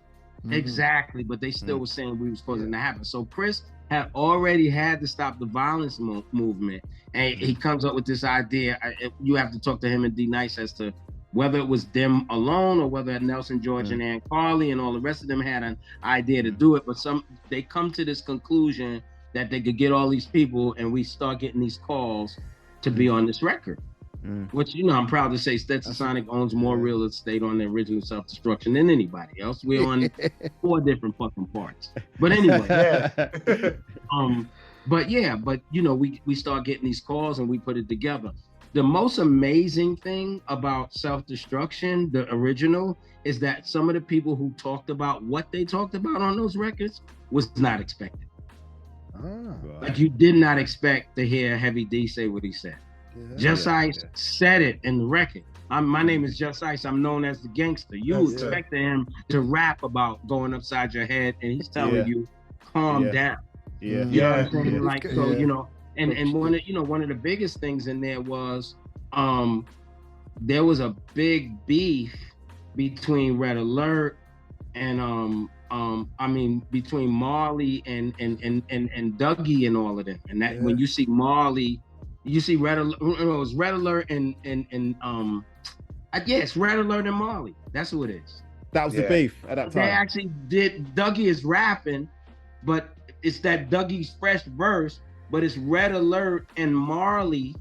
Speaker 6: Exactly, but they still were saying we was causing it to happen. So Chris had already had to stop the violence movement, and he comes up with this idea. You have to talk to him and D Nice as to whether it was them alone or whether Nelson George and Ann Carly and all the rest of them had an idea to do it. But they come to this conclusion that they could get all these people, and we start getting these calls to be on this record. Which, you know, I'm proud to say Stetsasonic owns more real estate on the original Self-Destruction than anybody else. We're on 4 different fucking parts. But anyway, but you know, we start getting these calls and we put it together. The most amazing thing about Self-Destruction, the original, is that some of the people who talked about what they talked about on those records was not expected. Like, you did not expect to hear Heavy D say what he said. Just Ice said it in the record. My name is Just Ice. I'm known as the gangster. You expected him to rap about going upside your head, and he's telling you, calm down. You know what I'm saying? Like, so, you know, and one of the biggest things in there was there was a big beef between Red Alert and between Marley and Dougie and all of them. And that when you see Marley, you see Red Alert. It was Red Alert and it's Red Alert and Marley. That's who it is.
Speaker 2: That was the beef at that time.
Speaker 6: They actually did. Dougie is rapping, but it's that Dougie's fresh verse. But it's Red Alert and Marley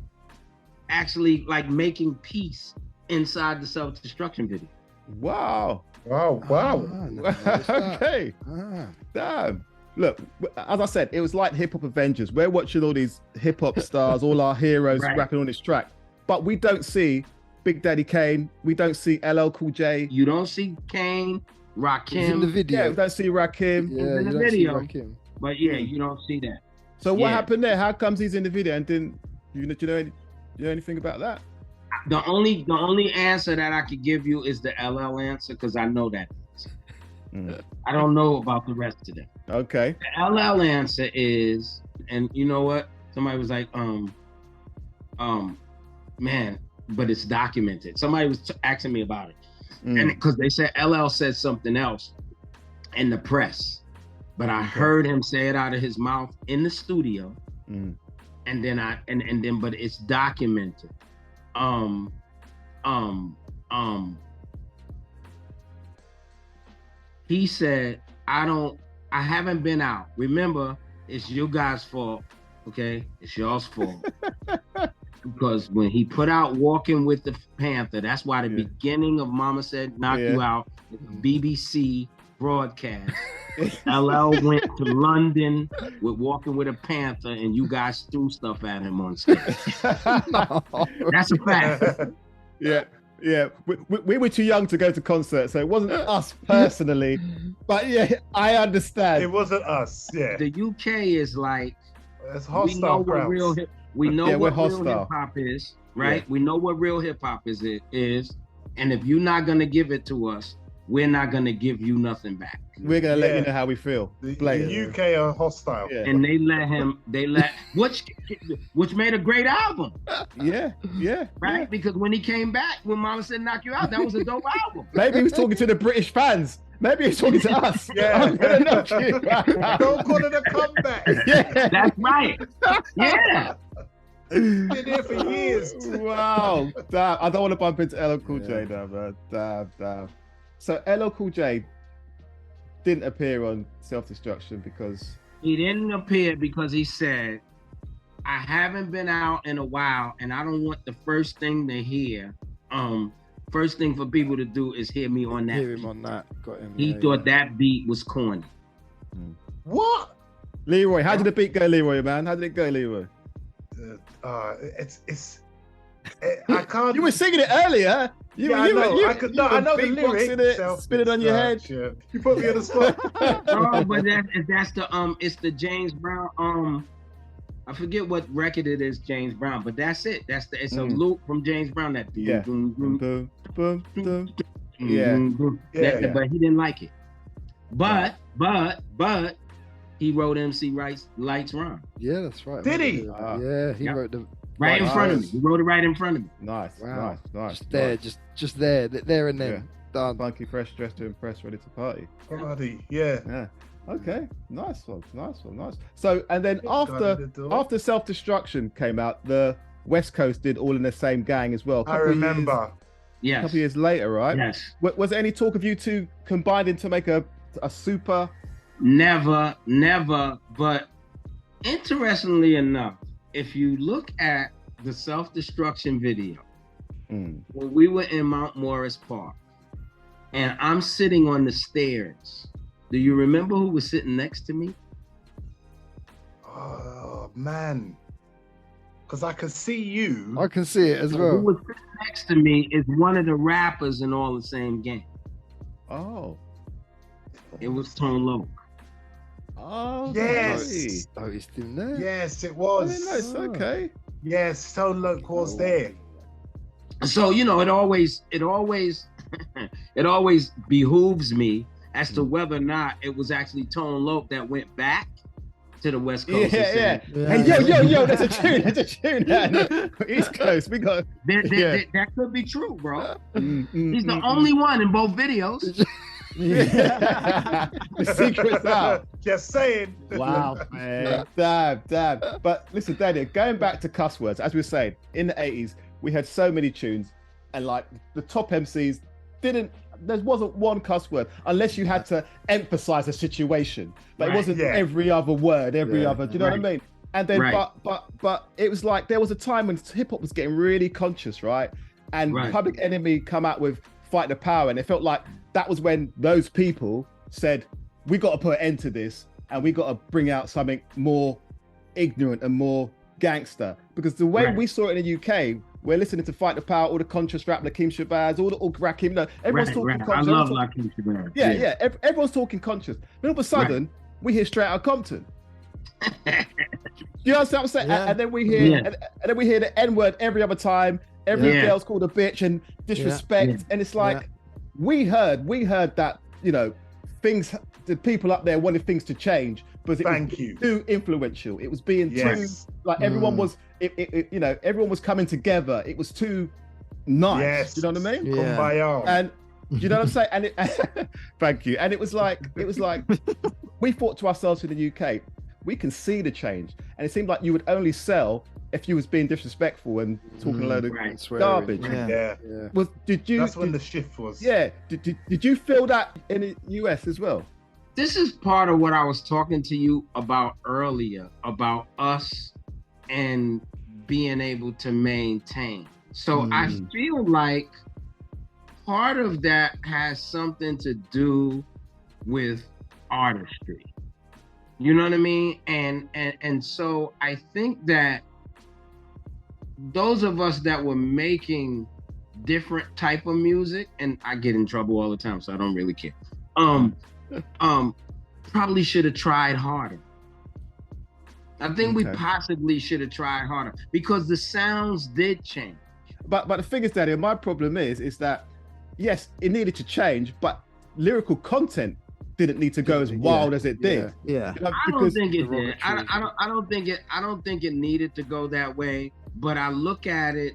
Speaker 6: actually like making peace inside the Self-Destruction video.
Speaker 2: Wow.
Speaker 3: Okay.
Speaker 2: Damn. Look, as I said, it was like Hip Hop Avengers. We're watching all these hip hop stars, all our heroes rapping on this track, but we don't see Big Daddy Kane. We don't see LL Cool J.
Speaker 6: You don't see Kane, Rakim.
Speaker 3: He's in the video.
Speaker 2: Yeah, we don't see Rakim.
Speaker 3: Yeah,
Speaker 6: in the video. But you don't see that.
Speaker 2: So what happened there? How comes he's in the video and didn't? Do you know anything about that?
Speaker 6: The only answer that I could give you is the LL answer, because I know that answer. I don't know about the rest of them.
Speaker 2: Okay.
Speaker 6: The LL answer is, and you know what? Somebody was like, man, but it's documented. Somebody was asking me about it, and because they said LL said something else in the press, but I heard him say it out of his mouth in the studio, and then but it's documented. He said, I haven't been out. Remember, it's you guys' fault, okay? It's y'all's fault. Because when he put out Walking with the Panther, that's why the beginning of Mama Said Knock You Out, BBC broadcast. LL went to London with Walking with a Panther, and you guys threw stuff at him on stage. That's a fact.
Speaker 2: Yeah, we were too young to go to concerts, so it wasn't us personally. But yeah, I understand.
Speaker 4: It wasn't us. Yeah,
Speaker 6: the UK is like,
Speaker 4: it's hostile.
Speaker 6: We know what real
Speaker 2: hostile.
Speaker 6: hip hop is, right?
Speaker 2: Yeah.
Speaker 6: We know what real hip hop is, and if you're not gonna give it to us, we're not gonna give you nothing back.
Speaker 2: We're gonna let you know how we feel.
Speaker 4: The UK are hostile,
Speaker 6: and they let which made a great album.
Speaker 2: Right.
Speaker 6: Because when he came back, when Mama Said Knock You Out, that was a dope album.
Speaker 2: Maybe he was talking to the British fans. Maybe he's talking to us.
Speaker 4: Don't call it a comeback.
Speaker 2: Yeah,
Speaker 6: that's right. Yeah.
Speaker 4: Been here for years.
Speaker 2: Wow. Damn. I don't want to bump into LL Cool J now, man. Damn. So LL Cool J didn't appear on Self-Destruction because
Speaker 6: he didn't appear because he said, I haven't been out in a while, and I don't want the first thing to hear. First thing for people to do is hear me on that.
Speaker 3: Hear him on that. Got him.
Speaker 6: He thought that beat was corny.
Speaker 4: What?
Speaker 2: Leroy, how did the beat go, Leroy, man? How did it go, Leroy?
Speaker 4: I can't.
Speaker 2: You were singing it earlier.
Speaker 4: I know the lyrics.
Speaker 2: Spin it on your head.
Speaker 4: Yeah. You put me on the spot.
Speaker 6: Oh, but that's the it's the James Brown. I forget what record it is, James Brown, but that's it. It's a loop from James Brown. That but he didn't like it. But he wrote MC Light's rhyme.
Speaker 3: Yeah, that's right.
Speaker 4: Did he?
Speaker 3: Yeah, he wrote the
Speaker 6: right in front of me. He wrote it right in front of me.
Speaker 2: Nice.
Speaker 3: Just there and then. Done.
Speaker 2: Funky, fresh, dressed to impress, ready to party.
Speaker 4: Yeah.
Speaker 2: Okay, nice one. So, and then after Self-Destruction came out, the West Coast did All in the Same Gang as well.
Speaker 4: I remember.
Speaker 6: Yes.
Speaker 2: A couple years later, right?
Speaker 6: Yes.
Speaker 2: Was there any talk of you two combining to make a super?
Speaker 6: Never. But interestingly enough, if you look at the Self-Destruction video, when we were in Mount Morris Park, and I'm sitting on the stairs. Do you remember who was sitting next to me?
Speaker 4: Oh man, because I could see you.
Speaker 3: I can see it as well.
Speaker 6: Who was sitting next to me is one of the rappers in All the Same Gang.
Speaker 2: Oh.
Speaker 6: It was Tone Loc.
Speaker 2: Oh.
Speaker 4: Yes.
Speaker 3: Oh, he's still there.
Speaker 4: Yes, it was.
Speaker 2: Nice. Okay.
Speaker 4: Yes, Tone Loc was there.
Speaker 6: So it always it always behooves me as to whether or not it was actually Tone Loc that went back to the West Coast.
Speaker 2: Yeah. Hey, yo, there's a tune. East Coast, we got.
Speaker 6: That could be true, bro. He's the only one in both videos.
Speaker 2: The secret's out.
Speaker 4: Just saying.
Speaker 2: Wow, man. Damn. But listen, Daniel, going back to cuss words, as we were saying, in the 80s, we had so many tunes, and like the top MCs there wasn't one cuss word unless you had to emphasize a situation, but it wasn't every other word, every other. Do you know what I mean? And then, but it was like there was a time when hip hop was getting really conscious, right? And Public Enemy come out with Fight the Power, and it felt like that was when those people said, "We got to put an end to this, and we got to bring out something more ignorant and more gangster." Because the way we saw it in the UK. We're listening to Fight the Power, all the conscious rap, Lakeem Shabazz, all Rakim. Everyone's talking conscious.
Speaker 6: I love Lakeem Shabazz.
Speaker 2: Yeah. Everyone's talking conscious. Then all of a sudden, we hear Straight Outta Compton. You understand what I'm saying? Yeah. And then we hear, and then we hear the N-word every other time. Every girl's called a bitch and disrespect, and it's like we heard that things. The people up there wanted things to change, but it was too influential. It was being too like everyone was. Everyone was coming together. It was too nice.
Speaker 4: Yes.
Speaker 2: You know what I mean?
Speaker 5: Yeah.
Speaker 4: Kumbaya.
Speaker 2: And you know what I'm saying? And thank you. And it was like we thought to ourselves in the UK, we can see the change. And it seemed like you would only sell if you was being disrespectful and talking a load of garbage.
Speaker 4: Yeah. That's when the shift was.
Speaker 2: Yeah. Did you feel that in the US as well?
Speaker 6: This is part of what I was talking to you about earlier, about us and being able to maintain. So I feel like part of that has something to do with artistry. You know what I mean? And so I think that those of us that were making different type of music, and I get in trouble all the time, so I don't really care. Probably should have tried harder. I think we possibly should have tried harder because the sounds did change.
Speaker 2: But the thing is, Daddy, my problem is that yes, it needed to change, but lyrical content didn't need to go as wild as it did.
Speaker 5: Yeah.
Speaker 2: You know,
Speaker 6: I don't think it did. I don't think it needed to go that way. But I look at it,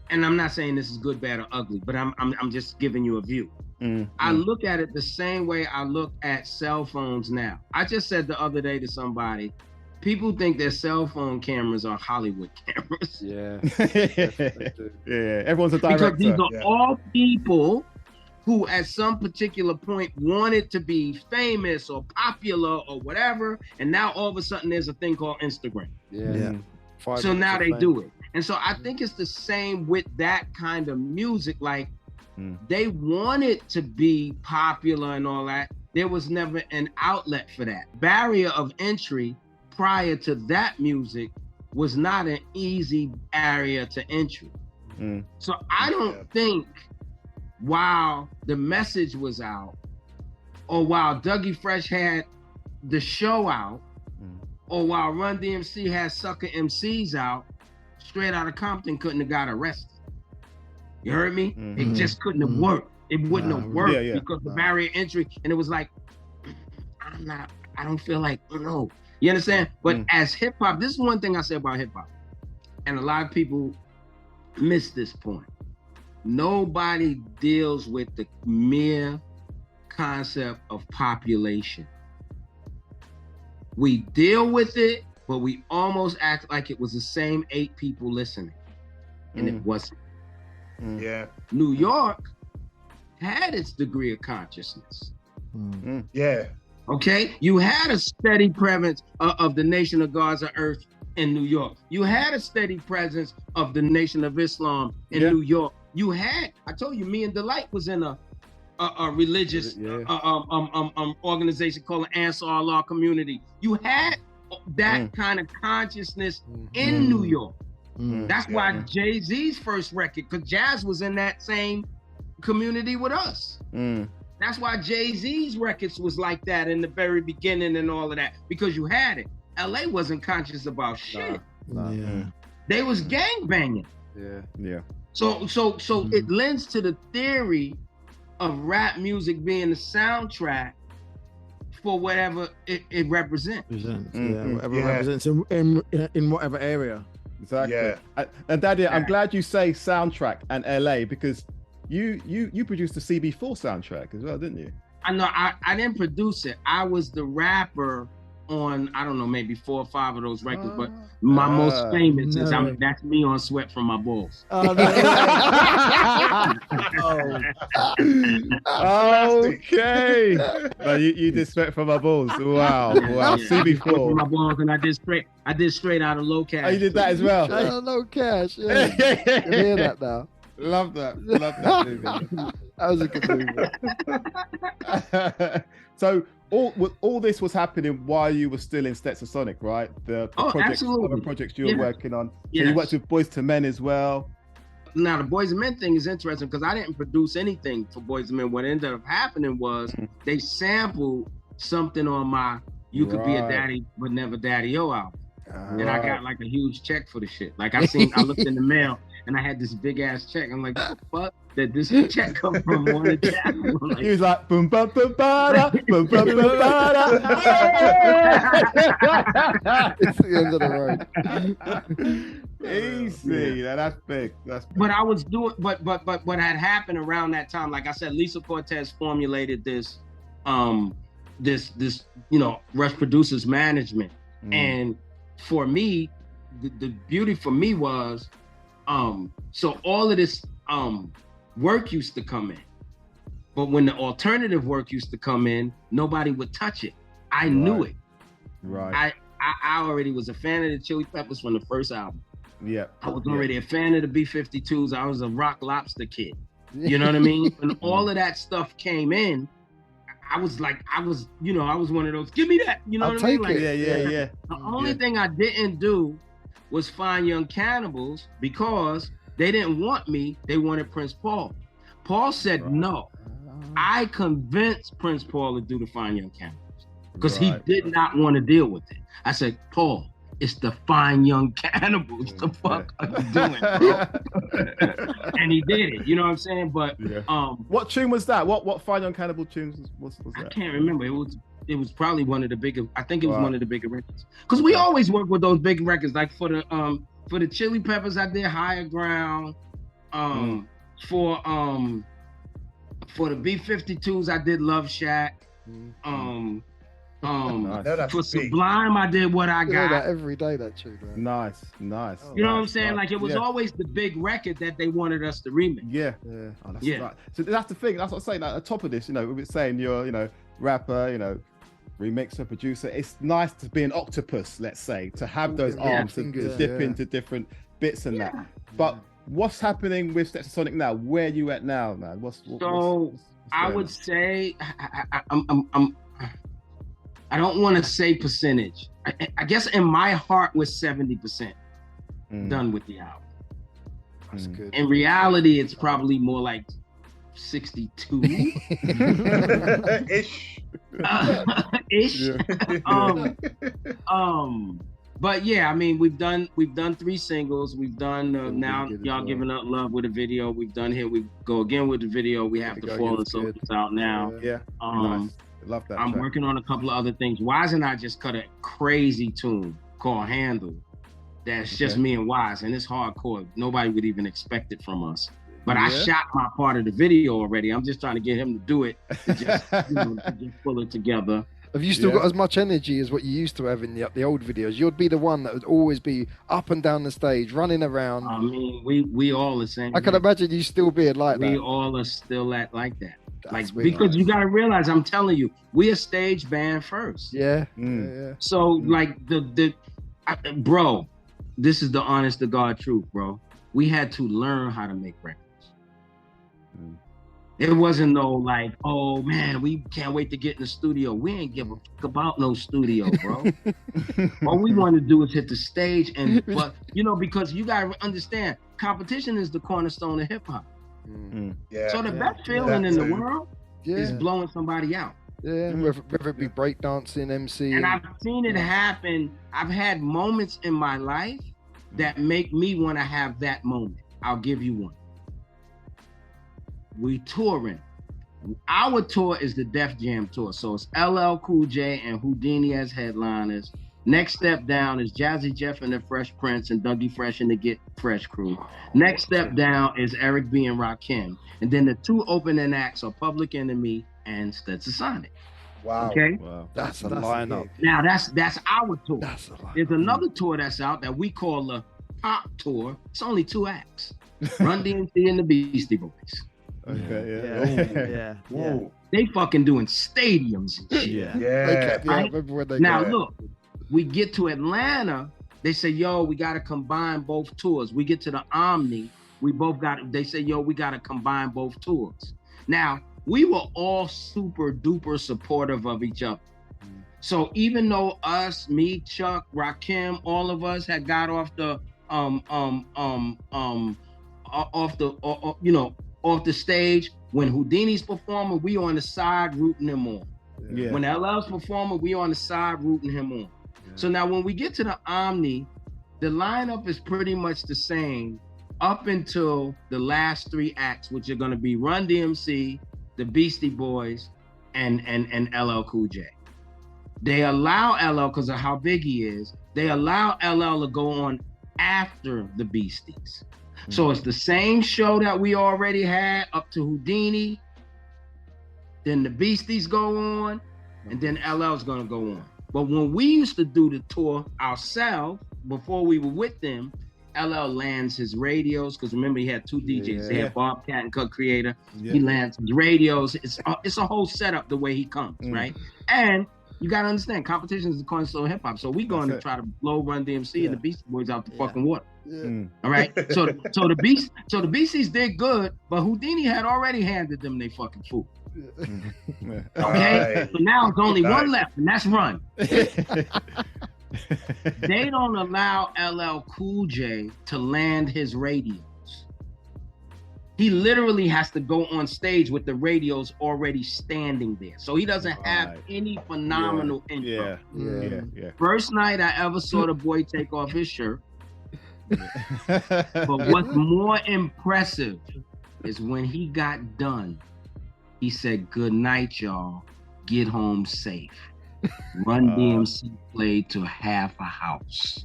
Speaker 6: and I'm not saying this is good, bad, or ugly, but I'm just giving you a view. I look at it the same way I look at cell phones now. I just said the other day to somebody, people think their cell phone cameras are Hollywood cameras.
Speaker 3: Yeah.
Speaker 2: Yeah. Everyone's a director.
Speaker 6: Because these are all people who at some particular point wanted to be famous or popular or whatever, and now all of a sudden there's a thing called Instagram.
Speaker 3: Yeah.
Speaker 6: So now they do it. And so I think it's the same with that kind of music. Like they wanted to be popular and all that. There was never an outlet for that. Barrier of entry prior to that music was not an easy area to entry. So I don't think while the message was out or while Dougie Fresh had the show out, or while Run DMC had Sucker MCs out, Straight Outta Compton couldn't have got arrested. You heard me? It just couldn't have worked. It wouldn't have worked because the barrier entry, and it was like, I don't feel like, no. You understand? But as hip hop, this is one thing I say about hip hop, and a lot of people miss this point. Nobody deals with the mere concept of population. We deal with it, but we almost act like it was the same 8 people listening, and it wasn't.
Speaker 4: Yeah.
Speaker 6: New York had its degree of consciousness.
Speaker 4: Yeah.
Speaker 6: Okay? You had a steady presence of the Nation of Gods of Earth in New York. You had a steady presence of the Nation of Islam in New York. You had, I told you, me and Delight was in a religious organization called Ansar Allah Community. You had that kind of consciousness in New York. That's why Jay-Z's first record, because Jazz was in that same community with us. That's why Jay-Z's records was like that in the very beginning and all of that, because you had it. LA wasn't conscious about shit. They was gangbanging. So it lends to the theory of rap music being the soundtrack for whatever it represents.
Speaker 5: Whatever it represents in whatever area.
Speaker 2: Exactly.
Speaker 4: Yeah.
Speaker 2: And Daddy, I'm glad you say soundtrack and LA, because you produced the CB4 soundtrack as well, didn't you?
Speaker 6: I know. I didn't produce it. I was the rapper on, I don't know, maybe 4 or 5 of those records, but my most famous is that's me on Sweat from My Balls.
Speaker 2: Okay. No, you did Sweat from My Balls. Wow. CB4
Speaker 6: from My Balls, and I did Straight Out of Low Cash.
Speaker 2: Oh, you did that as well.
Speaker 3: Low Cash. Yeah. You can hear that now.
Speaker 2: Love that movie.
Speaker 3: That was a good movie.
Speaker 2: So all this was happening while you were still in Stetsasonic, right? The projects you were working on. So you worked with Boys to Men as well.
Speaker 6: Now the Boys and Men thing is interesting because I didn't produce anything for Boys and Men. What ended up happening was they sampled something on my You Could Be a Daddy But Never Daddy-O album. And I got like a huge check for the shit. Like I looked in the mail and I had this big ass check. I'm like, what the fuck? That this check come from one of the like,
Speaker 2: he was like, boom, bum, bum, ba-da, boom, bum, bum, ba-da.
Speaker 3: It's the end of the road.
Speaker 2: Easy. Yeah. That's big. That's big.
Speaker 6: But I was doing, but what had happened around that time, like I said, Lisa Cortez formulated this, Rush Producers Management. And for me, the beauty for me was, so all of this work used to come in. But when the alternative work used to come in, nobody would touch it. I knew it.
Speaker 2: Right.
Speaker 6: I already was a fan of the Chili Peppers from the first album.
Speaker 2: Yeah.
Speaker 6: I was already a fan of the B-52s. I was a Rock Lobster kid. You know what I mean? When all of that stuff came in, I was one of those, give me that. You know what I mean? Like,
Speaker 2: yeah.
Speaker 6: The only thing I didn't do was find Young Cannibals because they didn't want me. They wanted Prince Paul. Paul said no. I convinced Prince Paul to do the Fine Young Cannibals because he did not want to deal with it. I said, Paul, it's the Fine Young Cannibals. The fuck are you doing, bro? And he did it. You know what I'm saying? But
Speaker 2: what tune was that? What Fine Young Cannibal tunes was that?
Speaker 6: I can't remember. It was probably one of the bigger. I think it was one of the bigger records. Because we always work with those big records. Like for the Chili Peppers, I did Higher Ground. For the B-52s, I did Love Shack.
Speaker 2: Nice.
Speaker 6: For Sublime, I did What I Got.
Speaker 3: That every day, that tune. Right?
Speaker 2: Nice.
Speaker 6: You know what I'm saying? Like it was always the big record that they wanted us to remix.
Speaker 2: Yeah. Oh, that's right. So that's the thing. That's what I'm saying. Like, at the top of this, we were saying you're, rapper, remixer, producer. It's nice to be an octopus, let's say, to have those arms to dip into different bits and that. But what's happening with Stetsasonic now? Where are you at now, man? What's
Speaker 6: I would say I don't want to say percentage. I guess in my heart was 70% done with the album.
Speaker 3: That's good.
Speaker 6: In reality, it's probably more like 62 ish. But yeah, I mean, we've done 3 singles. We've done now Y'all Giving Up Love with a video. We've done Here We Go Again with the video. We have to Fall and So it's out now.
Speaker 2: Nice. Love that.
Speaker 6: I'm working on a couple of other things. Wise and I just cut a crazy tune called Handle. That's just me and Wise, and it's hardcore. Nobody would even expect it from us. But I shot my part of the video already. I'm just trying to get him to do it, to just pull it together.
Speaker 3: Have you still got as much energy as what you used to have in the old videos? You'd be the one that would always be up and down the stage, running around.
Speaker 6: I mean, we all the same.
Speaker 3: I can imagine you still being like that.
Speaker 6: We all are still like that. Because you got to realize, I'm telling you, we a stage band first.
Speaker 3: Yeah.
Speaker 6: So bro, this is the honest to God truth, bro. We had to learn how to make records. It wasn't oh man, we can't wait to get in the studio. We ain't give a fuck about no studio, bro. All we want to do is hit the stage but because you gotta understand, competition is the cornerstone of hip hop. So the best feeling in the world is blowing somebody out.
Speaker 3: Whether it be breakdancing, MC.
Speaker 6: And I've seen it happen. I've had moments in my life that make me want to have that moment. I'll give you one. We touring. Our tour is the Def Jam tour. So it's LL Cool J and Houdini as headliners. Next step down is Jazzy Jeff and the Fresh Prince and Dougie Fresh and the Get Fresh crew. Next step down is Eric B and Rakim. And then the 2 opening acts are Public Enemy and Stetsasonic.
Speaker 1: Wow.
Speaker 6: Okay.
Speaker 3: Wow. That's a lineup.
Speaker 6: Now that's our tour.
Speaker 3: That's a lineup.
Speaker 6: There's another tour that's out that we call the Pop Tour. It's only 2 acts. Run DMC and the Beastie Boys.
Speaker 2: Okay.
Speaker 5: Yeah.
Speaker 6: They fucking doing stadiums and shit.
Speaker 3: Right?
Speaker 6: Now look, we get to Atlanta, they say, yo, we gotta combine both tours. We get to the Omni, they say, yo, we gotta combine both tours. Now, we were all super duper supportive of each other. So even though us, me, Chuck, Rakim, all of us had got off the off the stage, when Houdini's performing, we on the side rooting him on. When LL's performing, we on the side rooting him on. So now when we get to the Omni, the lineup is pretty much the same up until the last 3 acts, which are gonna be Run DMC, the Beastie Boys, and LL Cool J. They allow LL, because of how big he is, they allow LL to go on after the Beasties. So it's the same show that we already had up to Houdini. Then the Beasties go on, and then LL's gonna go on. But when we used to do the tour ourselves, before we were with them, LL lands his radios, because remember he had 2 DJs. They had Bobcat and Cut Creator. He lands his radios. It's a whole setup the way he comes, right? And you gotta understand, competition is the cornerstone of hip hop. So we going to try to blow Run DMC and the Beastie Boys out the fucking water. All right. So the Beasties did good, but Houdini had already handed them their fucking food. Okay. So now it's only one left, and that's Run. They don't allow LL Cool J to land his radios. He literally has to go on stage with the radios already standing there. So he doesn't have any phenomenal intro. First night I ever saw the boy take off his shirt. But what's more impressive is when he got done, he said, "Good night, y'all. Get home safe." Run DMC played to half a house.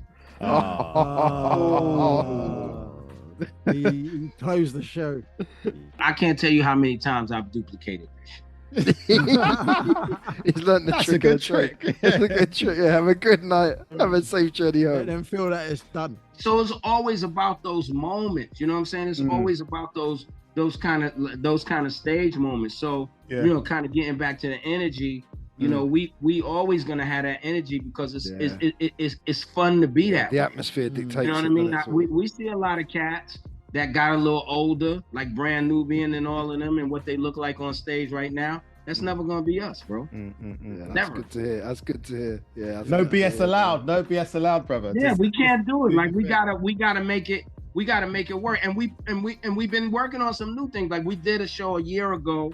Speaker 5: He closed the show.
Speaker 6: I can't tell you how many times I've duplicated.
Speaker 3: He's learned the
Speaker 2: That's
Speaker 3: trick.
Speaker 2: a good trick.
Speaker 3: That's a good trick. Yeah, have a good night. Have a safe journey
Speaker 5: Let
Speaker 3: home.
Speaker 5: them feel that it's done.
Speaker 6: So it's always about those moments. You know what I'm saying? It's always about those kind of stage moments. So you know, kind of getting back to the energy. You know, we always gonna have that energy because it's fun to be that.
Speaker 3: The atmosphere dictates.
Speaker 6: You know what I mean? We see a lot of cats that got a little older, like Brand Nubian and all of them, and what they look like on stage right now. That's never gonna be us, bro.
Speaker 3: Yeah, that's
Speaker 6: Never.
Speaker 3: good to hear. That's good to hear. Yeah.
Speaker 2: No BS allowed. No BS allowed, brother.
Speaker 6: Yeah,
Speaker 2: Just-
Speaker 6: we can't do it. Like we gotta make it. We gotta make it work. And we've been working on some new things. Like we did a show a year ago,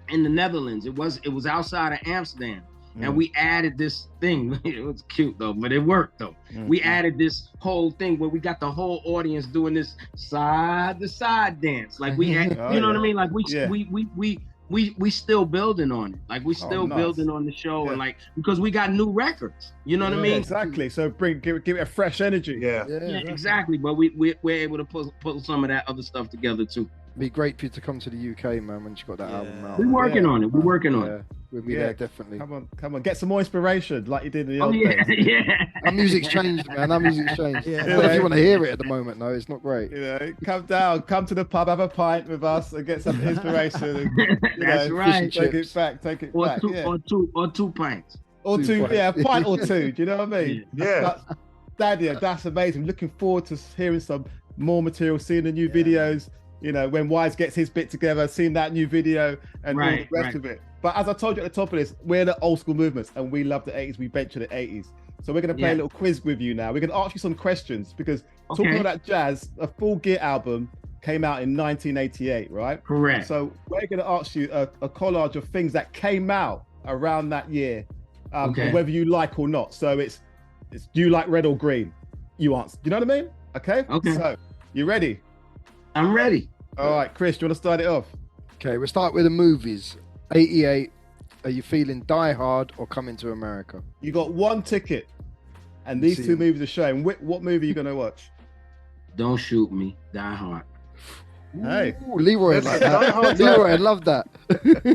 Speaker 6: in the Netherlands. It was outside of Amsterdam. And we added this thing. It was cute though, but it worked though. We added this whole thing where we got the whole audience doing this side to side dance. Like we had, you know what I mean? Like we still building on it. Like we still building on the show and like because we got new records. You know what I mean?
Speaker 2: Exactly. So give it a fresh energy.
Speaker 6: Yeah, exactly. But we're able to pull some of that other stuff together too.
Speaker 3: Be great for you to come to the UK, man, when you got that album out.
Speaker 6: We're working on it. We're working on it.
Speaker 3: We'll be there definitely.
Speaker 2: Come on, get some more inspiration like you did in the old
Speaker 6: yeah,
Speaker 2: days.
Speaker 6: yeah.
Speaker 3: Our music's changed, man. Our music's changed. Well, if you want to hear it at the moment, no, it's not great.
Speaker 2: You know, come down, come to the pub, have a pint with us, and get some inspiration. And,
Speaker 6: That's right.
Speaker 2: Take it back. Take it back.
Speaker 6: Or two pints.
Speaker 2: Or two, a pint or two. Do you know what I mean?
Speaker 4: Yeah.
Speaker 2: That's amazing. Looking forward to hearing some more material, seeing the new videos. You know, when Wise gets his bit together, seeing that new video and all the rest of it. But as I told you at the top of this, we're the old school movements and we love the 80s. We venture the 80s. So we're going to play a little quiz with you now. We're going to ask you some questions because talking about that jazz, a Full Gear album came out in 1988, right?
Speaker 6: Correct.
Speaker 2: So we're going to ask you a collage of things that came out around that year, whether you like or not. So it's do you like red or green? You answer. Do you know what I mean? Okay. So you ready?
Speaker 6: I'm ready.
Speaker 2: All right, Chris, do you want to start it off?
Speaker 3: Okay, we'll start with the movies. 88. Are you feeling Die Hard or Coming to America?
Speaker 2: You got one ticket, and these two movies are showing. What movie are you going to watch?
Speaker 6: Don't Shoot Me. Die Hard.
Speaker 2: Hey,
Speaker 3: Ooh, Leroy like that. Leroy, I love that.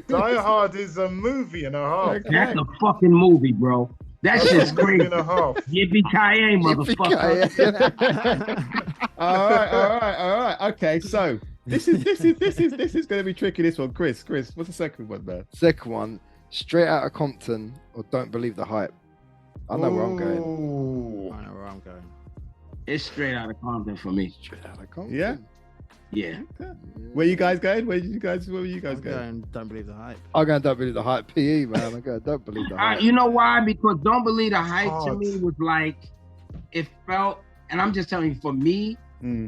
Speaker 4: Die Hard is a movie and a half.
Speaker 6: That's a fucking movie, bro. That shit's
Speaker 4: Movie
Speaker 6: crazy.
Speaker 4: and a half.
Speaker 6: Yippee-ki-yay, motherfucker.
Speaker 2: all right. Okay, so this is going to be tricky. This one, Chris, what's the second one, man?
Speaker 3: Second one, Straight Outta Compton or Don't Believe the Hype. I know where I'm going.
Speaker 5: I know where I'm going.
Speaker 6: It's Straight Outta Compton for me.
Speaker 3: Straight Outta Compton.
Speaker 2: Yeah.
Speaker 6: Yeah.
Speaker 2: Where you guys going? Where were you guys
Speaker 5: I'm
Speaker 2: going?
Speaker 5: going, Don't Believe the Hype.
Speaker 3: I'm going Don't Believe the Hype. PE, man. I'm going Don't Believe the Hype.
Speaker 6: You know why? Because Don't Believe the Hype to me was like, it felt, and I'm just telling you, for me,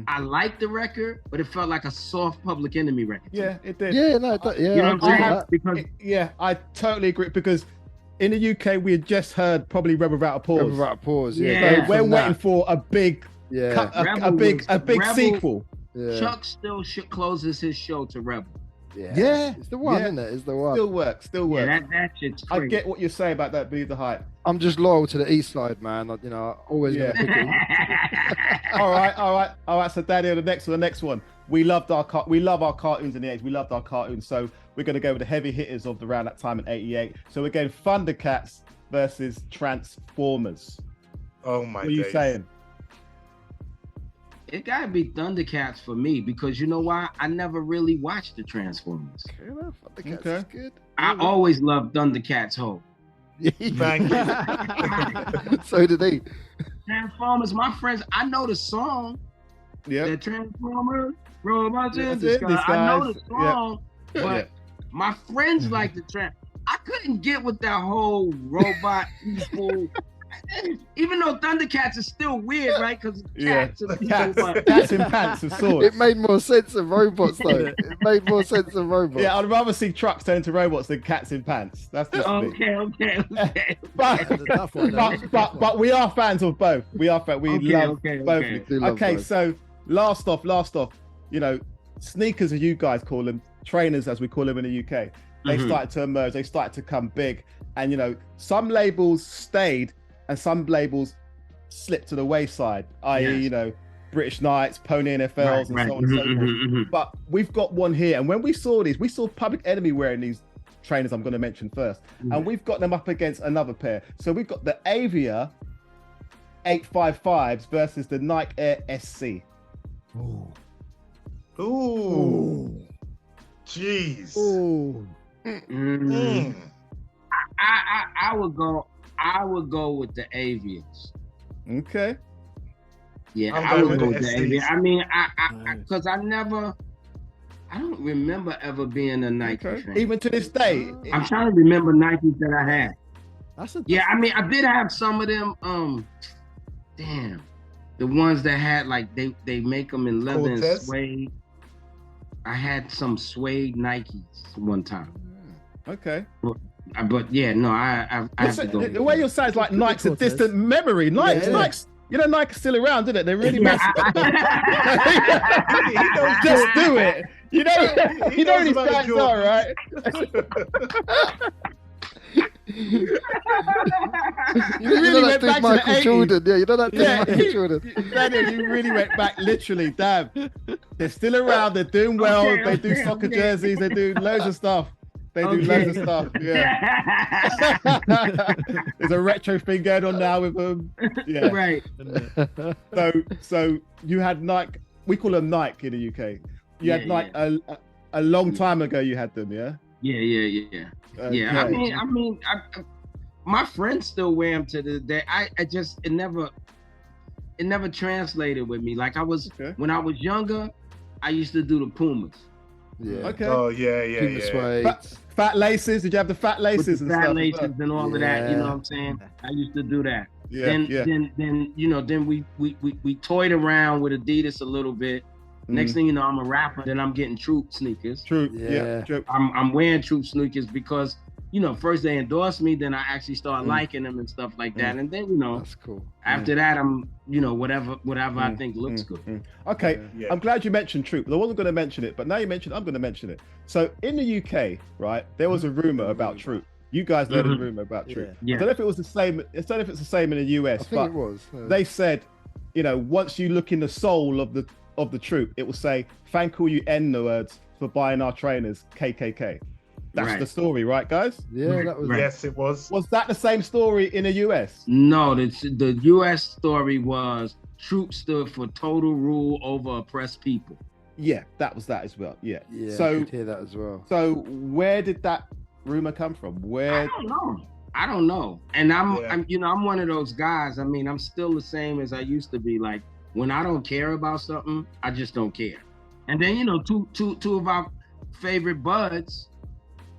Speaker 6: I liked the record, but it felt like a soft Public Enemy record.
Speaker 2: Yeah, it did.
Speaker 3: Yeah, no,
Speaker 6: You know what I'm saying? Because
Speaker 2: I totally agree because in the UK we had just heard probably Rebel Without a Pause.
Speaker 3: Rebel Without a Pause.
Speaker 6: Yeah.
Speaker 2: So we're waiting for a big, a big
Speaker 6: Rebel,
Speaker 2: sequel.
Speaker 3: Yeah.
Speaker 6: Chuck still closes his show to Rebel.
Speaker 2: Yeah.
Speaker 3: It's the one,
Speaker 2: Yeah.
Speaker 3: isn't it? It's the one.
Speaker 2: Still works.
Speaker 6: Yeah, that shit's
Speaker 2: I
Speaker 6: crazy.
Speaker 2: get what you say about that. Be the hype.
Speaker 3: I'm just loyal to the East Side, man. You know, always gonna pick it.
Speaker 2: All right. So Daniel, the next one. We love our cartoons in the 80s. We loved our cartoons. So we're going to go with the heavy hitters of around that time in '88. So we're going Thundercats versus Transformers.
Speaker 7: Oh my!
Speaker 2: What are you saying?
Speaker 6: It gotta be Thundercats for me because you know why? I never really watched the Transformers.
Speaker 3: Thundercats is good.
Speaker 6: I always loved Thundercats Ho.
Speaker 7: Thank you.
Speaker 3: So did he.
Speaker 6: Transformers, my friends, I know the song.
Speaker 2: Yeah.
Speaker 6: The Transformers, robots in
Speaker 2: That's
Speaker 6: the
Speaker 2: it,
Speaker 6: sky.
Speaker 2: these
Speaker 6: I know the
Speaker 2: guys.
Speaker 6: song, but my friends like the I couldn't get with that whole robot people. Even though Thundercats is still weird, right? Because cats and people, but
Speaker 2: Cats in pants and swords.
Speaker 3: It made more sense of robots, though. It made more sense of robots.
Speaker 2: Yeah, I'd rather see trucks turn into robots than cats in pants. That's just me.
Speaker 6: okay.
Speaker 2: But we are fans of both. We love both.
Speaker 3: Do love
Speaker 2: Okay,
Speaker 3: both.
Speaker 2: so last off, you know, sneakers, as you guys call them, trainers as we call them in the UK, they started to emerge, they started to come big. And you know, some labels stayed and some labels slipped to the wayside, i.e., you know, British Knights, Pony NFLs, and so on and so forth. But we've got one here, and when we saw these, we saw Public Enemy wearing these trainers I'm going to mention first, and we've got them up against another pair. So we've got the Avia 855s versus the Nike Air SC.
Speaker 7: Ooh. Jeez.
Speaker 5: Ooh.
Speaker 6: I would go with the Avians.
Speaker 2: Okay.
Speaker 6: Yeah,
Speaker 7: I'm
Speaker 6: I
Speaker 7: going
Speaker 6: would go
Speaker 7: with
Speaker 6: with
Speaker 7: the
Speaker 6: the Avian.
Speaker 7: SCs.
Speaker 6: I mean, because I don't remember ever being a Nike fan.
Speaker 2: Even to this day.
Speaker 6: I'm trying to remember Nikes that I had.
Speaker 5: That's a
Speaker 6: Yeah, I mean, I did have some of them. The ones that had like they make them in leather and
Speaker 7: Cortez?
Speaker 6: suede. I had some suede Nikes one time.
Speaker 2: Okay.
Speaker 6: But yeah, no, I have to go.
Speaker 2: The way you say it's like Nike's a distant memory. Nike's, you know, Nike's still around, isn't it? They really mess. Just do it. You know these guys are, right?
Speaker 3: You
Speaker 2: really
Speaker 3: know
Speaker 2: went
Speaker 3: that
Speaker 2: back
Speaker 3: dude
Speaker 2: to
Speaker 3: Michael
Speaker 2: the 80s.
Speaker 3: Jordan. Yeah, you know that dude Michael Jordan.
Speaker 2: Daniel, you really went back literally. Damn. They're still around. They're doing well. They do soccer jerseys. They do loads of stuff. Loads of stuff. Yeah. There's a retro thing going on now with them. Yeah.
Speaker 6: Right.
Speaker 2: So you had Nike. We call them Nike in the UK. You had Nike a long time ago. You had them, yeah.
Speaker 6: Yeah.
Speaker 2: Okay.
Speaker 6: Yeah. I mean, my friends still wear them to this day. It never translated with me. Like when I was younger, I used to do the Pumas.
Speaker 3: Yeah.
Speaker 2: Okay.
Speaker 7: Oh yeah.
Speaker 3: Puma suede.
Speaker 2: Fat laces. Did you have the fat laces
Speaker 6: With
Speaker 2: and
Speaker 6: the fat
Speaker 2: stuff?
Speaker 6: laces
Speaker 2: as well?
Speaker 6: and all of that. You know what I'm saying? I used to do that.
Speaker 2: Yeah.
Speaker 6: Then you know, then we toyed around with Adidas a little bit. Next thing you know, I'm a rapper. Then I'm getting Troop sneakers.
Speaker 2: True.
Speaker 3: Yeah.
Speaker 2: Yeah. True.
Speaker 6: I'm wearing Troop sneakers because, you know, first they endorsed me, then I actually start liking them and stuff like that. And then, you know,
Speaker 3: That's cool.
Speaker 6: after that, I'm, you know, whatever I think looks good.
Speaker 2: Okay,
Speaker 7: Yeah.
Speaker 2: I'm glad you mentioned Troop. I wasn't going to mention it, but now you mentioned it, I'm going to mention it. So in the UK, right, there was a rumor about Troop. You guys know the rumor about Troop.
Speaker 6: Yeah.
Speaker 2: I don't know if it was the same. I don't know if it's the same in the US,
Speaker 3: I think
Speaker 2: but
Speaker 3: it was.
Speaker 2: they said, you know, once you look in the soul of the Troop, it will say, "Thank all you N-words for buying our trainers, KKK." That's
Speaker 6: Right.
Speaker 2: the story, right, guys?
Speaker 3: Yeah, that was.
Speaker 6: Right.
Speaker 7: Yes, it was.
Speaker 2: Was that the same story in the US?
Speaker 6: No, the U.S. story was Troop stood for total rule over oppressed people.
Speaker 2: Yeah, that was that as well. Yeah.
Speaker 3: Yeah, I
Speaker 2: So,
Speaker 3: could hear that as well.
Speaker 2: so where did that rumor come from? Where?
Speaker 6: I don't know. And
Speaker 7: Yeah.
Speaker 6: I'm one of those guys. I mean, I'm still the same as I used to be. Like when I don't care about something, I just don't care. And then, you know, two of our favorite buds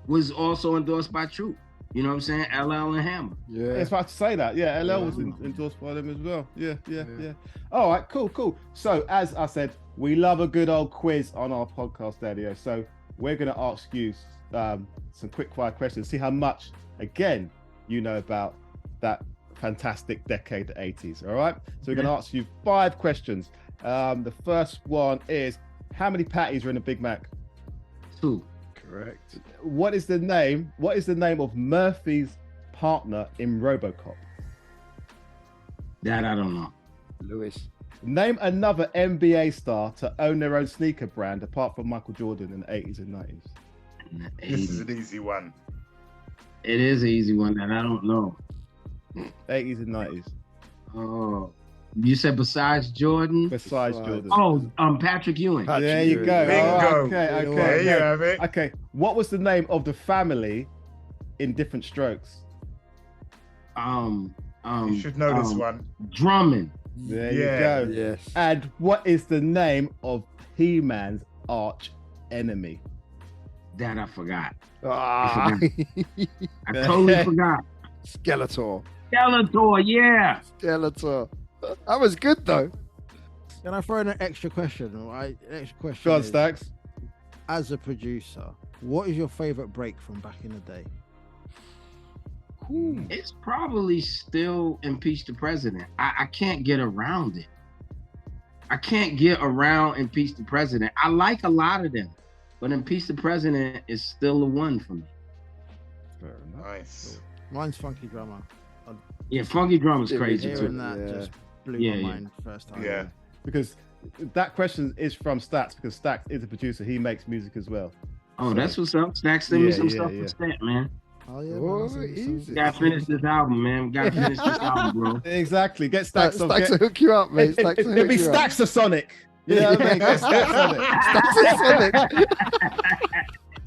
Speaker 6: was also endorsed by Troop. You know what I'm saying? LL and Hammer.
Speaker 3: Yeah.
Speaker 2: It's about to say that. Yeah, LL was endorsed by them as well. Yeah. All right, cool. So, as I said, we love a good old quiz on our podcast, Daddy. So, we're going to ask you some quick fire questions, see how much, again, you know about that fantastic decade, the 80s. All right. So, we're going to ask you 5 questions. The first one is, how many patties are in a Big Mac?
Speaker 6: 2.
Speaker 3: Correct.
Speaker 2: What is the name of Murphy's partner in RoboCop?
Speaker 6: That I don't know.
Speaker 3: Lewis.
Speaker 2: Name another NBA star to own their own sneaker brand apart from Michael Jordan in the 80s and 90s.
Speaker 7: This is an easy one.
Speaker 6: It is an easy one that I don't know.
Speaker 2: 80s and 90s.
Speaker 6: Oh, you said besides Jordan?
Speaker 2: Besides Jordan.
Speaker 6: Oh, Patrick Ewing.
Speaker 2: There you go.
Speaker 7: Bingo.
Speaker 2: Oh, okay.
Speaker 7: There you have it.
Speaker 2: Okay. What was the name of the family in Different Strokes?
Speaker 7: You should know this one.
Speaker 6: Drummond.
Speaker 2: There
Speaker 7: Yeah.
Speaker 2: you go.
Speaker 3: Yes.
Speaker 2: And what is the name of He-Man's arch enemy?
Speaker 6: That I forgot.
Speaker 3: Ah.
Speaker 6: I totally forgot.
Speaker 3: Skeletor.
Speaker 6: Skeletor, yeah.
Speaker 3: Skeletor. That was good though.
Speaker 5: Can I throw in an extra question? Right? An extra question.
Speaker 2: Go on,
Speaker 5: is,
Speaker 2: Stacks.
Speaker 5: As a producer, what is your favorite break from back in the day?
Speaker 6: It's probably still Impeach the President. I can't get around it. I can't get around Impeach the President. I like a lot of them, but Impeach the President is still the one for me.
Speaker 2: Fair enough.
Speaker 7: Nice.
Speaker 5: Mine's Funky Drummer.
Speaker 6: Yeah, Funky Drum is
Speaker 3: Yeah,
Speaker 6: crazy
Speaker 3: yeah.
Speaker 6: too.
Speaker 5: Hearing that just blew my mind first time.
Speaker 7: Yeah.
Speaker 2: Because that question is from Stacks, because Stacks is a producer. He makes music as well.
Speaker 6: Oh, that's what's up. Stacks, send me some stuff
Speaker 2: yeah.
Speaker 6: for Stat, man.
Speaker 5: Oh yeah.
Speaker 3: Oh,
Speaker 5: man,
Speaker 3: easy.
Speaker 6: We gotta finish this album, man. We gotta finish this album, bro.
Speaker 2: Exactly. Get Stacks on.
Speaker 3: Stacks will hook you up, mate. Stacks will
Speaker 2: It'll
Speaker 3: hook
Speaker 2: be
Speaker 3: you up.
Speaker 2: Stetsasonic. You know what I mean? Get Stetsasonic.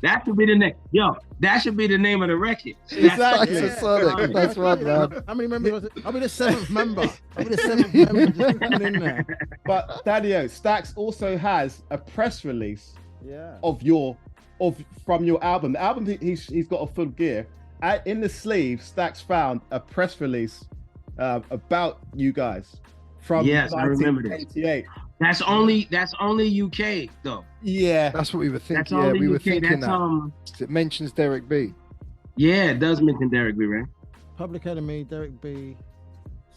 Speaker 6: That should be the name. Yo, that should be the name of the record.
Speaker 2: Exactly.
Speaker 3: Stetsasonic. That's one, man.
Speaker 5: How many members was it? I'll be the seventh member. I'll be the seventh member. Just put in there.
Speaker 2: But Daddio, Stacks also has a press release
Speaker 5: Yeah.
Speaker 2: from your album. The album he's got a full gear. In the sleeve, Stacks found a press release about you guys from
Speaker 6: Yes, I remember this.
Speaker 2: 1988.
Speaker 6: That's only UK though.
Speaker 2: Yeah.
Speaker 3: That's what we were
Speaker 6: That's
Speaker 3: thinking. Yeah,
Speaker 6: only
Speaker 3: we were
Speaker 6: UK.
Speaker 3: thinking
Speaker 6: That's
Speaker 3: that. It mentions Derek B.
Speaker 6: yeah, it does mention Derek B, right?
Speaker 5: Public Enemy, Derek B.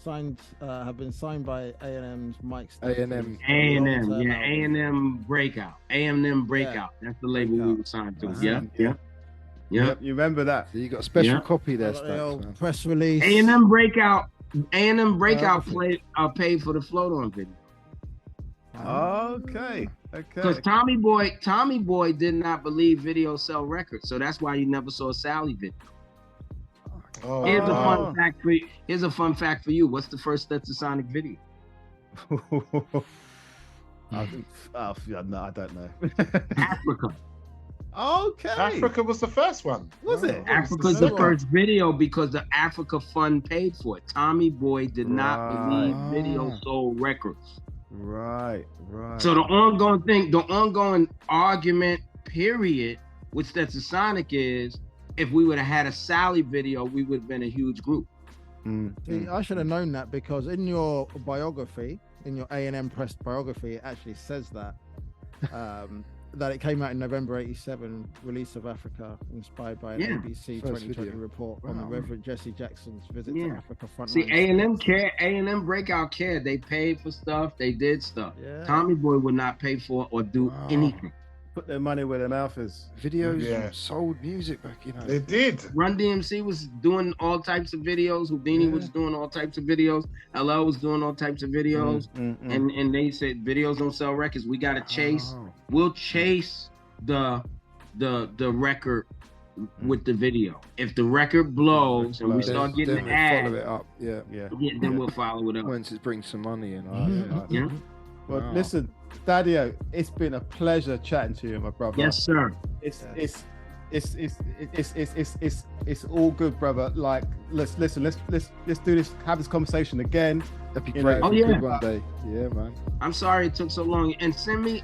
Speaker 5: Have been signed by A&M's Mike.
Speaker 3: A&M.
Speaker 6: A&M, yeah, A&M Breakout. A&M Breakout.
Speaker 5: Yeah.
Speaker 6: That's the label we were signed to.
Speaker 2: Uh-huh.
Speaker 6: Yeah.
Speaker 2: Yep, you remember that?
Speaker 3: So you got a special
Speaker 6: Yeah.
Speaker 3: copy there,
Speaker 5: The
Speaker 3: Stacks.
Speaker 5: old
Speaker 3: Man.
Speaker 5: press release.
Speaker 6: A&M Breakout
Speaker 3: Perfect.
Speaker 6: paid for the float on video.
Speaker 2: Okay.
Speaker 6: Because Tommy Boy did not believe video sell records, so that's why you never saw a Sally video.
Speaker 7: Oh,
Speaker 6: Here's a
Speaker 2: wow.
Speaker 6: fun fact for you. Here's a fun fact for you. What's the first Stetsasonic video?
Speaker 2: No, I don't know.
Speaker 6: Africa.
Speaker 2: Okay.
Speaker 7: Africa was the first one.
Speaker 2: Was it?
Speaker 6: Africa's the first video because the Africa Fund paid for it. Tommy Boy did not
Speaker 2: Right.
Speaker 6: believe video sold records.
Speaker 2: Right.
Speaker 6: So the ongoing argument, period, with Stetsasonic is if we would have had a Sally video, we would have been a huge group.
Speaker 5: See, I should have known that because in your biography, in your A&M press biography, it actually says that that it came out in November '87, release of Africa, inspired by an
Speaker 6: Yeah.
Speaker 5: ABC
Speaker 3: First
Speaker 5: 2020
Speaker 3: video.
Speaker 5: report on the
Speaker 3: Wow.
Speaker 5: Reverend Jesse Jackson's visit to
Speaker 6: Yeah.
Speaker 5: Africa front.
Speaker 6: See, A&M care, A&M Breakout cared. They paid for stuff, they did stuff.
Speaker 5: Yeah.
Speaker 6: Tommy Boy would not pay for or do
Speaker 3: Wow.
Speaker 6: anything.
Speaker 2: Put their money where their mouth is.
Speaker 3: Videos
Speaker 7: Yeah.
Speaker 3: sold music back, you know.
Speaker 7: They did.
Speaker 6: Run DMC was doing all types of videos. Houdini was doing all types of videos. LL was doing all types of videos. And they said videos don't sell records. We gotta chase.
Speaker 3: Oh.
Speaker 6: We'll chase the record with the video. If the record blows and we
Speaker 2: blows,
Speaker 6: start getting
Speaker 3: Then
Speaker 6: the
Speaker 3: we'll follow
Speaker 6: ad,
Speaker 3: it up. Yeah.
Speaker 6: then we'll follow it up.
Speaker 3: Once it brings some money in.
Speaker 6: Yeah.
Speaker 2: Well,
Speaker 3: Wow.
Speaker 2: listen, Daddio, it's been a pleasure chatting to you, my brother.
Speaker 6: Yes, sir.
Speaker 2: It's all good, brother. Like, let's do this, have this conversation again.
Speaker 3: That'd be
Speaker 2: You
Speaker 3: great.
Speaker 2: know,
Speaker 3: if we
Speaker 6: Oh,
Speaker 3: could
Speaker 6: yeah.
Speaker 3: one day. Yeah, man.
Speaker 6: I'm sorry it took so long. And send me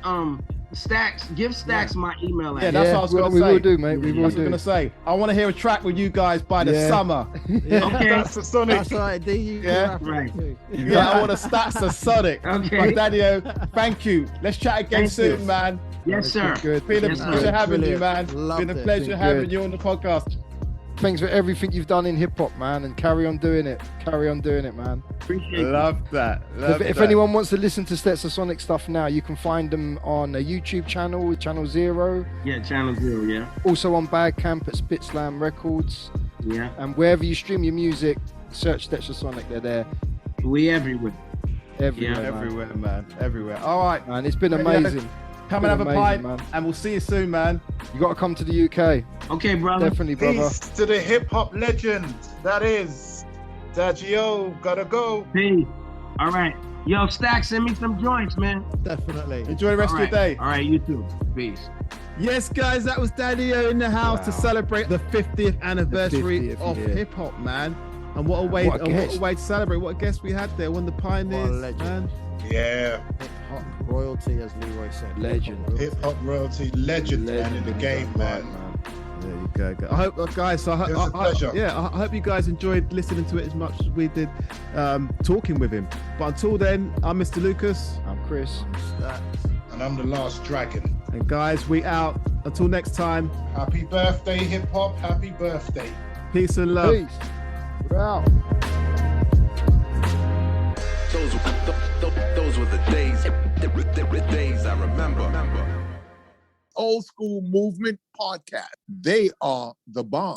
Speaker 6: Stacks. Give Stacks my email
Speaker 2: Yeah,
Speaker 6: address.
Speaker 2: that's what I was
Speaker 3: well,
Speaker 2: gonna
Speaker 3: we
Speaker 2: say.
Speaker 3: will do, mate. We will
Speaker 2: That's what I
Speaker 3: do.
Speaker 2: was gonna say. I want to hear a track with you guys by the
Speaker 3: Yeah.
Speaker 2: summer.
Speaker 6: Okay.
Speaker 7: That's the Sonic.
Speaker 5: That's right. Do you?
Speaker 2: Yeah.
Speaker 6: Right.
Speaker 2: Yeah, I want to Stetsasonic.
Speaker 6: Okay.
Speaker 2: But Daddio, thank you. Let's chat again
Speaker 6: Thank
Speaker 2: soon,
Speaker 6: you.
Speaker 2: man.
Speaker 6: Yes, sir.
Speaker 3: Good.
Speaker 2: Been a
Speaker 6: Yes, sir.
Speaker 2: pleasure having you,
Speaker 5: Brilliant.
Speaker 2: man.
Speaker 5: Loved
Speaker 2: Been a
Speaker 5: it.
Speaker 2: pleasure
Speaker 3: Been
Speaker 2: having
Speaker 3: good.
Speaker 2: you on the podcast.
Speaker 3: Thanks for everything you've done in hip hop, man, and carry on doing it. Carry on doing it, man.
Speaker 6: Appreciate it.
Speaker 2: Love that.
Speaker 3: If anyone wants to listen to Stetsasonic stuff now, you can find them on a YouTube channel, Channel 0.
Speaker 6: Yeah, Channel 0, yeah.
Speaker 3: Also on Bandcamp at Spitslam Records.
Speaker 6: Yeah.
Speaker 3: And wherever you stream your music, search Stetsasonic. They're there.
Speaker 6: We everywhere.
Speaker 3: Everywhere,
Speaker 6: Yeah.
Speaker 3: man.
Speaker 2: Everywhere, man. Everywhere. All right.
Speaker 3: Man, it's been
Speaker 2: Maybe
Speaker 3: amazing.
Speaker 2: Come and have a
Speaker 3: Amazing,
Speaker 2: pint,
Speaker 3: man.
Speaker 2: and we'll see you soon, man.
Speaker 3: You got to come to the UK.
Speaker 6: Okay, brother.
Speaker 3: Definitely, brother.
Speaker 7: Peace to the hip hop legend. That is Daggio. Gotta go.
Speaker 6: Peace. All right. Yo, Stack, send me some joints, man.
Speaker 5: Definitely.
Speaker 2: Enjoy the rest
Speaker 6: All
Speaker 2: of your
Speaker 6: right.
Speaker 2: day.
Speaker 6: All right, you too. Peace.
Speaker 5: Yes, guys, that was Daddy-O in the house to celebrate the 50th anniversary
Speaker 3: 50th,
Speaker 5: of
Speaker 3: yeah.
Speaker 5: hip hop, man. And what a way!
Speaker 3: What a
Speaker 5: and what
Speaker 3: guest.
Speaker 5: a way to celebrate! What a guest we had there! One of the pioneers,
Speaker 3: legend.
Speaker 5: man.
Speaker 7: Yeah.
Speaker 5: Hip hop royalty, as Leroy said.
Speaker 3: Legend.
Speaker 7: Hip hop royalty legend, man, in the game, man.
Speaker 2: There you go.
Speaker 5: I hope, guys. So
Speaker 7: It was a pleasure.
Speaker 5: I hope you guys enjoyed listening to it as much as we did talking with him. But until then, I'm Mr. Lucas.
Speaker 3: I'm Chris.
Speaker 7: And I'm the last dragon.
Speaker 5: And guys, we out. Until next time,
Speaker 7: Happy birthday, hip hop. Happy birthday.
Speaker 5: peace and love.
Speaker 3: Peace. We're out.
Speaker 8: Those were the days I remember.
Speaker 1: Old School Movement Podcast. They are the bomb.